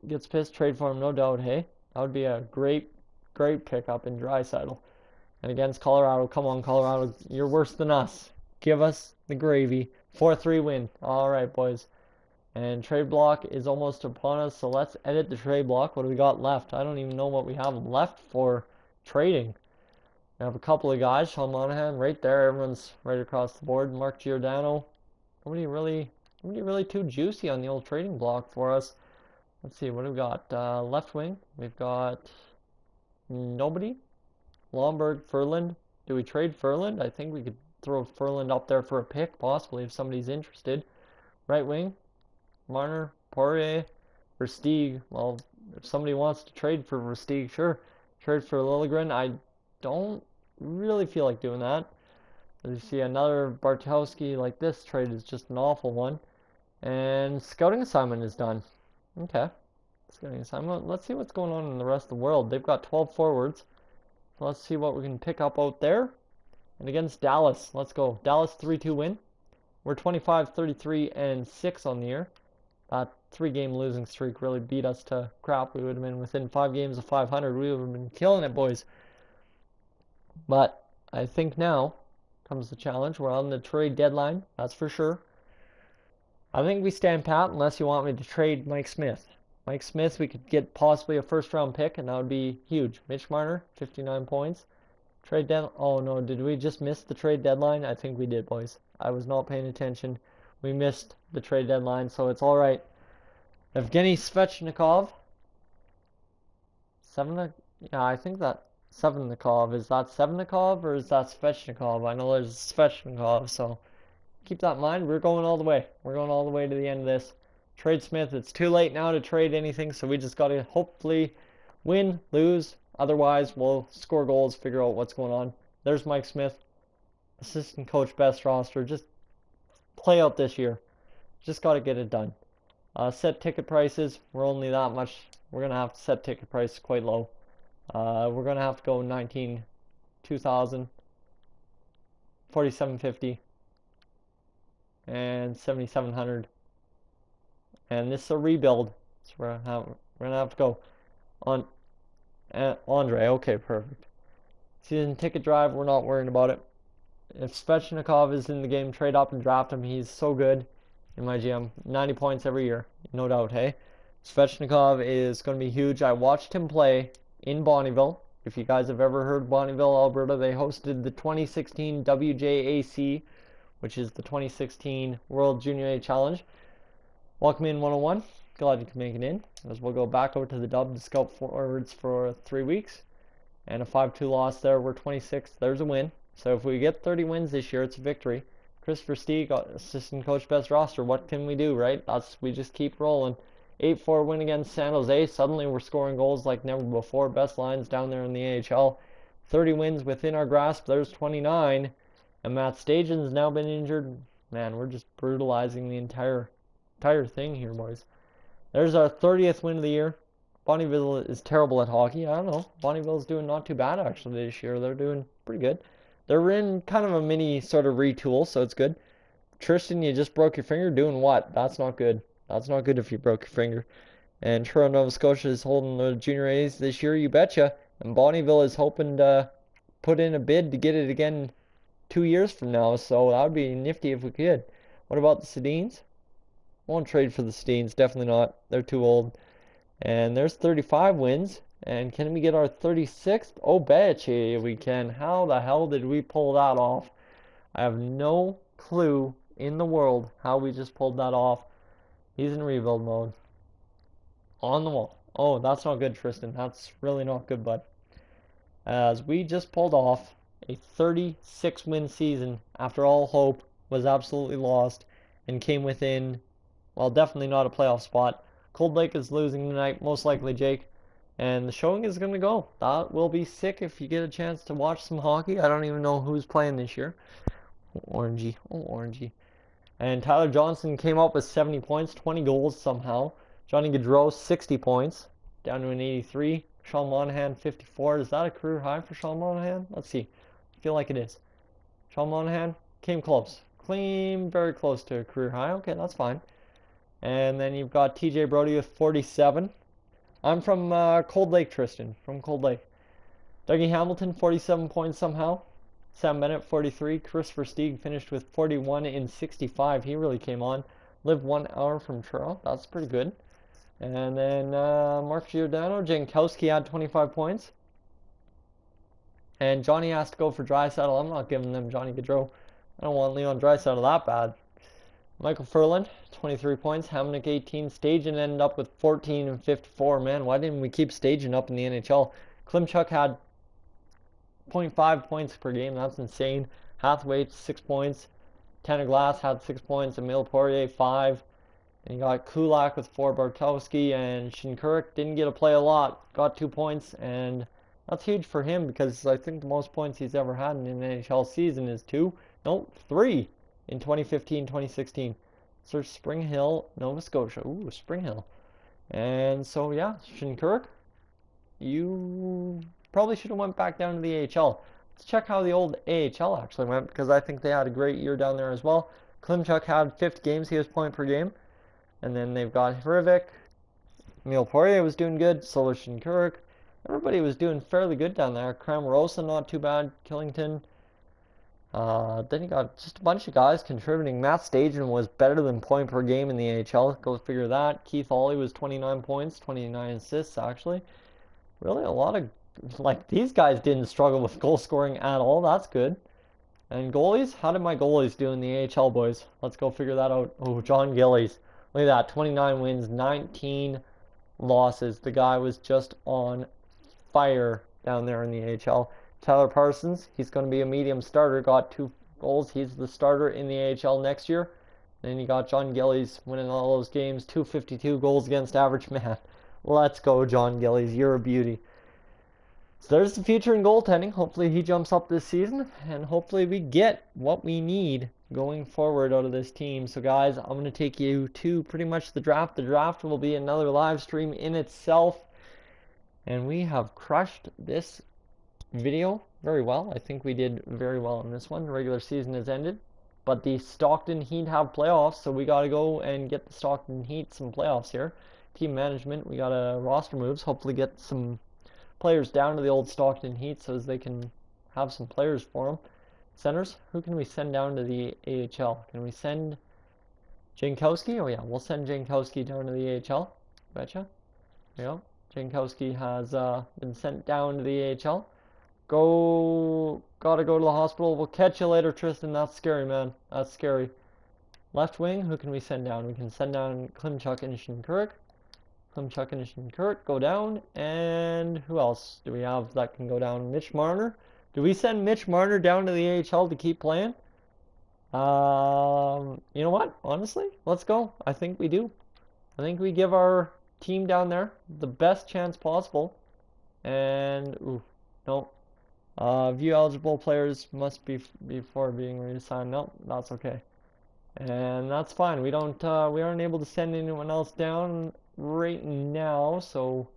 gets pissed, trade for him, no doubt, hey? That would be a great pickup in Draisaitl. And against Colorado, come on Colorado, you're worse than us. Give us the gravy. 4-3 win. Alright, boys. And trade block is almost upon us, so let's edit the trade block. What do we got left? I don't even know what we have left for trading. We have a couple of guys. Sean Monahan right there. Everyone's right across the board. Mark Giordano. Nobody really too juicy on the old trading block for us. Let's see, what do we got? Left wing. We've got nobody. Lomberg, Ferland. Do we trade Ferland? I think we could throw Ferland up there for a pick, possibly, if somebody's interested. Right wing. Marner, Poirier, Versteeg. Well, if somebody wants to trade for Versteeg, sure. Trade for Liljegren. I don't really feel like doing that. As you see, another Bartkowski, like this trade is just an awful one. And scouting assignment is done. Okay. Scouting assignment. Let's see what's going on in the rest of the world. They've got 12 forwards. So let's see what we can pick up out there. And against Dallas, let's go. Dallas 3-2 win. We're 25, 33, and 6 on the year. That 3-game losing streak really beat us to crap. We would have been within 5 games of 500. We would have been killing it, boys. But I think now comes the challenge. We're on the trade deadline, that's for sure. I think we stand pat unless you want me to trade Mike Smith. Mike Smith, we could get possibly a first-round pick, and that would be huge. Mitch Marner, 59 points. Trade deadline. Oh no, did we just miss the trade deadline? I think we did, boys. I was not paying attention. We missed the trade deadline, so it's all right. Evgeny Svechnikov. Yeah, I think that Sevennikov. Is that Sevennikov or is that Svechnikov? I know there's Svechnikov, so keep that in mind. We're going all the way. We're going all the way to the end of this. Trade Smith. It's too late now to trade anything, so we just got to hopefully win, lose. Otherwise, we'll score goals, figure out what's going on. There's Mike Smith, assistant coach, best roster. Just play out this year. Just got to get it done. Set ticket prices. We're only that much. We're going to have to set ticket prices quite low. We're going to have to go 2,000, 4,750, and 7,700. And this is a rebuild. So we're going to have to go on Andre. Okay, perfect. Season ticket drive, we're not worrying about it. If Svechnikov is in the game, trade up and draft him. He's so good in my GM. 90 points every year. No doubt, hey? Svechnikov is going to be huge. I watched him play in Bonnyville. If you guys have ever heard Bonnyville, Alberta, they hosted the 2016 WJAC, which is the 2016 World Junior A Challenge. Welcome in 101. Glad you can make it in, as we'll go back over to the dub to scout forwards for 3 weeks. And a 5-2 loss there. We're 26th. There's a win. So if we get 30 wins this year, it's a victory. Christopher Stieg, assistant coach, best roster. What can we do, right? We just keep rolling. 8-4 win against San Jose. Suddenly we're scoring goals like never before. Best lines down there in the AHL. 30 wins within our grasp. There's 29. And Matt Stajan's now been injured. Man, we're just brutalizing the entire thing here, boys. There's our 30th win of the year. Bonnyville is terrible at hockey. I don't know. Bonnyville's doing not too bad actually this year. They're doing pretty good. They're in kind of a mini sort of retool, so it's good. Tristan, you just broke your finger. Doing what? That's not good. That's not good if you broke your finger. And Toronto, Nova Scotia is holding the Junior A's this year, you betcha. And Bonnyville is hoping to put in a bid to get it again 2 years from now, so that would be nifty if we could. What about the Sedins? Won't trade for the Sedins, definitely not. They're too old. And there's 35 wins. And can we get our 36th? Oh, betcha we can. How the hell did we pull that off? I have no clue in the world how we just pulled that off. He's in rebuild mode. On the wall. Oh, that's not good, Tristan. That's really not good, bud. As we just pulled off a 36-win season after all hope was absolutely lost and came within, well, definitely not a playoff spot. Cold Lake is losing tonight, most likely, Jake. And the showing is going to go. That will be sick if you get a chance to watch some hockey. I don't even know who's playing this year. Orangey. Oh, Orangey. And Tyler Johnson came up with 70 points, 20 goals somehow. Johnny Gaudreau, 60 points, down to an 83. Sean Monahan, 54. Is that a career high for Sean Monahan? Let's see. I feel like it is. Sean Monahan came close. Very close to a career high. Okay, that's fine. And then you've got TJ Brody with 47. I'm from Cold Lake, Tristan. From Cold Lake. Dougie Hamilton, 47 points somehow. Sam Bennett, 43. Christopher Stieg finished with 41 in 65. He really came on. Lived 1 hour from Toronto. That's pretty good. And then Mark Giordano, Jankowski had 25 points. And Johnny has to go for Draisaitl. I'm not giving them Johnny Gaudreau. I don't want Leon Draisaitl that bad. Michael Furland, 23 points. Hamonic, 18. Stajan ended up with 14 and 54. Man, why didn't we keep Stajan up in the NHL? Klimchuk had 0.5 points per game. That's insane. Hathaway, 6 points. Tanner Glass had 6 points. Emile Poirier, 5. And you got Kulak with 4. Bartowski and Shinkurik didn't get to play a lot. Got 2 points. And that's huge for him because I think the most points he's ever had in an NHL season is 2. No, 3 in 2015-2016. Search Spring Hill, Nova Scotia. Ooh, Spring Hill. And so, yeah, Shinkurik, you probably should have went back down to the AHL. Let's check how the old AHL actually went because I think they had a great year down there as well. Klimchuk had 50 games. He was point per game. And then they've got Hrivik. Emile Poirier was doing good. So was Shinkurik. Everybody was doing fairly good down there. Cramarosa, not too bad. Killington. Then you got just a bunch of guys contributing. Matt Stajan was better than point per game in the AHL. Go figure that. Keith Ollie was 29 points, 29 assists actually. Really a lot of, like, these guys didn't struggle with goal scoring at all. That's good. And goalies? How did my goalies do in the AHL, boys? Let's go figure that out. Oh, John Gillies. Look at that. 29 wins, 19 losses. The guy was just on fire down there in the AHL. Tyler Parsons, he's going to be a medium starter, got 2 goals. He's the starter in the AHL next year. Then you got John Gillies winning all those games, 252 goals against average man. Let's go, John Gillies. You're a beauty. So there's the future in goaltending. Hopefully he jumps up this season, and hopefully we get what we need going forward out of this team. So guys, I'm going to take you to pretty much the draft. The draft will be another live stream in itself. And we have crushed this video very well. I think we did very well in this one. The regular season has ended, but the Stockton Heat have playoffs, so we got to go and get the Stockton Heat some playoffs here. Team management, we got to roster moves, hopefully get some players down to the old Stockton Heat so as they can have some players for them. Centers, who can we send down to the AHL? Can we send Jankowski? Oh yeah, we'll send Jankowski down to the AHL. Betcha. There you go. Jankowski has been sent down to the AHL. Gotta go to the hospital. We'll catch you later, Tristan. That's scary, man. That's scary. Left wing, who can we send down? We can send down Klimchuk and Shinkurik. Klimchuk and Shinkurik go down. And who else do we have that can go down? Mitch Marner. Do we send Mitch Marner down to the AHL to keep playing? You know what? Honestly, let's go. I think we do. I think we give our team down there the best chance possible. And, ooh, no. View eligible players must be before being reassigned. Nope, that's okay. And that's fine. We aren't able to send anyone else down right now, so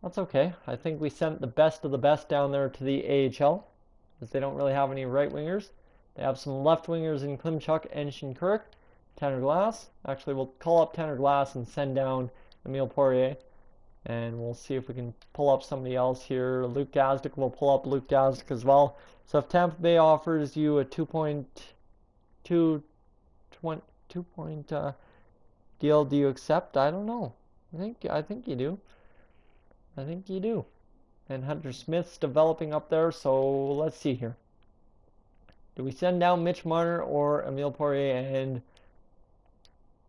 that's okay. I think we sent the best of the best down there to the AHL, because they don't really have any right wingers. They have some left wingers in Klimchuk and Shinkurik. Tanner Glass. Actually, we'll call up Tanner Glass and send down Emile Poirier. And we'll see if we can pull up somebody else here. Luke Gazdic, we'll pull up Luke Gazdic as well. So if Tampa Bay offers you a 2.2 deal, do you accept? I don't know. I think you do. I think you do. And Hunter Smith's developing up there, so let's see here. Do we send down Mitch Marner or Emile Poirier? And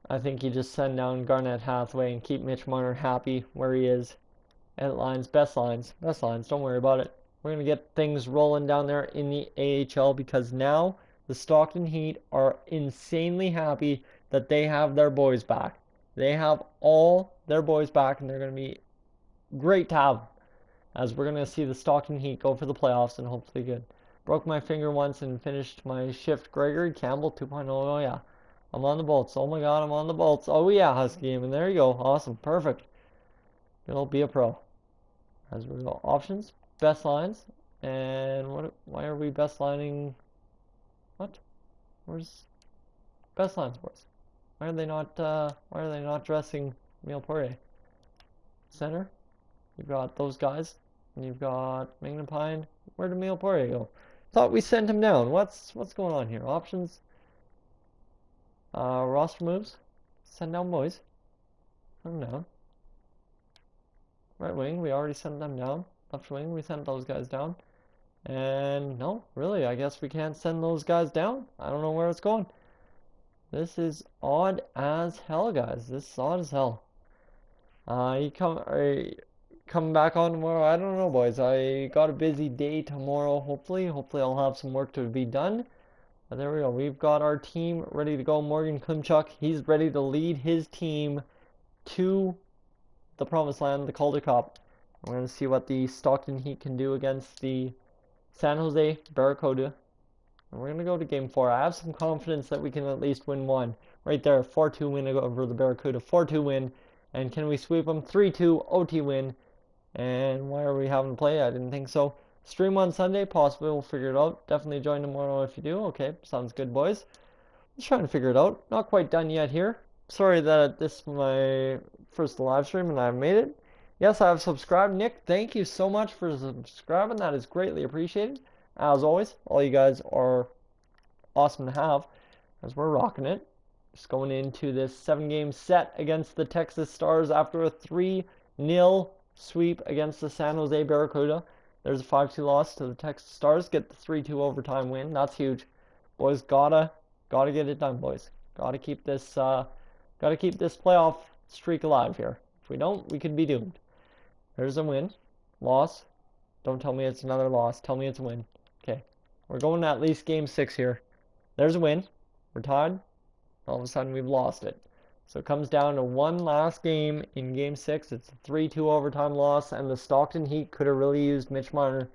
I think you just send down Garnett Hathaway and keep Mitch Marner happy where he is. Edit lines, best lines, don't worry about it. We're going to get things rolling down there in the AHL because now the Stockton Heat are insanely happy that they have their boys back. They have all their boys back, and they're going to be great to have, as we're going to see the Stockton Heat go for the playoffs and hopefully good. Broke my finger once and finished my shift. Gregory Campbell 2.0. Oh yeah. I'm on the bolts. Oh my god, I'm on the bolts. Oh yeah, Husky Game. And there you go. Awesome. Perfect. It'll be a pro. As we go. Options. Best lines. And why are we best lining? What? Where's best lines, boys? Why are they not dressing Emile Poirier? Center. You've got those guys. And you've got Magnapine. Where did Emile Poirier go? Thought we sent him down. What's going on here? Options. Roster moves. Send down boys. Send them down. Right wing, we already sent them down. Left wing, we sent those guys down. And no, really, I guess we can't send those guys down. I don't know where it's going. This is odd as hell, guys. This is odd as hell. Are you coming back on tomorrow? I don't know, boys. I got a busy day tomorrow, hopefully. Hopefully I'll have some work to be done. But there we go. We've got our team ready to go. Morgan Klimchuk, he's ready to lead his team to the promised land, the Calder Cup. We're going to see what the Stockton Heat can do against the San Jose Barracuda. And we're going to go to Game 4. I have some confidence that we can at least win one. Right there, 4-2 win over the Barracuda. 4-2 win. And can we sweep them? 3-2 OT win. And why are we having to play? I didn't think so. Stream on Sunday, possibly. We'll figure it out. Definitely join tomorrow if you do. Okay, sounds good, boys. Just trying to figure it out. Not quite done yet here. Sorry that this is my first live stream and I've made it. Yes, I have subscribed. Nick, thank you so much for subscribing. That is greatly appreciated. as always, all you guys are awesome to have as we're rocking it. Just going into this 7-game set against the Texas Stars after a 3-0 sweep against the San Jose Barracuda. There's a 5-2 loss to the Texas Stars. Get the 3-2 overtime win. That's huge. Boys, gotta get it done, boys. Gotta keep this playoff streak alive here. If we don't, we could be doomed. There's a win. Loss. Don't tell me it's another loss. Tell me it's a win. Okay. We're going to at least game 6 here. There's a win. We're tied. All of a sudden, we've lost it. So it comes down to one last game in Game 6. It's a 3-2 overtime loss, and the Stockton Heat could have really used Mitch Marner.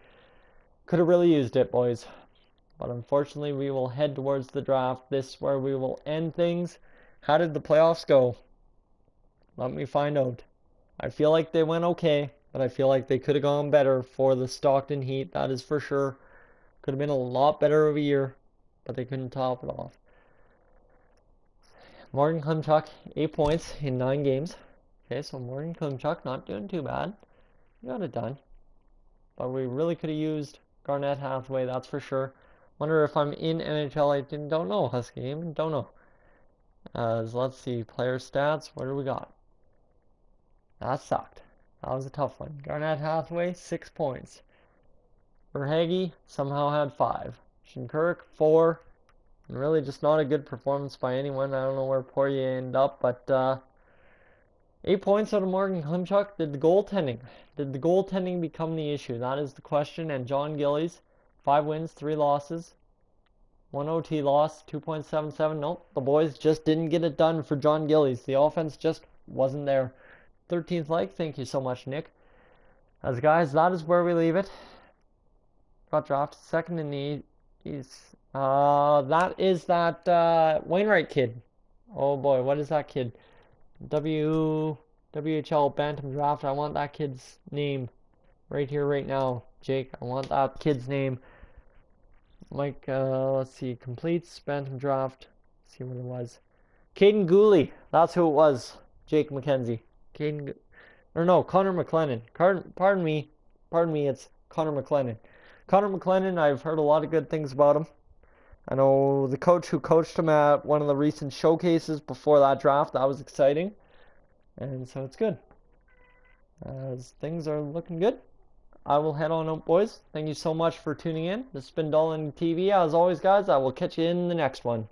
Could have really used it, boys. But unfortunately, we will head towards the draft. This is where we will end things. How did the playoffs go? Let me find out. I feel like they went okay, but I feel like they could have gone better for the Stockton Heat. That is for sure. Could have been a lot better of a year, but they couldn't top it off. Morgan Klimchuk, 8 points in 9 games. Okay, so Morgan Klimchuk not doing too bad. He got it done. But we really could have used Garnett Hathaway, that's for sure. Wonder if I'm in NHL. I don't know, Husky Game. Don't know. Let's see. Player stats. What do we got? That sucked. That was a tough one. Garnett Hathaway, 6 points. Verhaeghe somehow had 5. Shinkaruk, 4. Really just not a good performance by anyone. I don't know where Poirier ended up, but 8 points out of Morgan Klimchuk. Did the goaltending become the issue? That is the question. And John Gillies, 5 wins, 3 losses. 1 OT loss, 2.77. Nope, the boys just didn't get it done for John Gillies. The offense just wasn't there. 13th like, thank you so much, Nick. As guys, that is where we leave it. Got drafted second in the East. That is that Wainwright kid. Oh boy, what is that kid? WHL Bantam Draft. I want that kid's name right here, right now, Jake. I want that kid's name. Mike, let's see, completes Bantam Draft. Let's see what it was. Caden Gooley. That's who it was. Jake McKenzie. Connor McLennan. Pardon me, it's Connor McLennan. Connor McLennan, I've heard a lot of good things about him. I know the coach who coached him at one of the recent showcases before that draft. That was exciting. And so it's good. As things are looking good, I will head on out, boys. Thank you so much for tuning in. This has been Dolynny TV. As always, guys, I will catch you in the next one.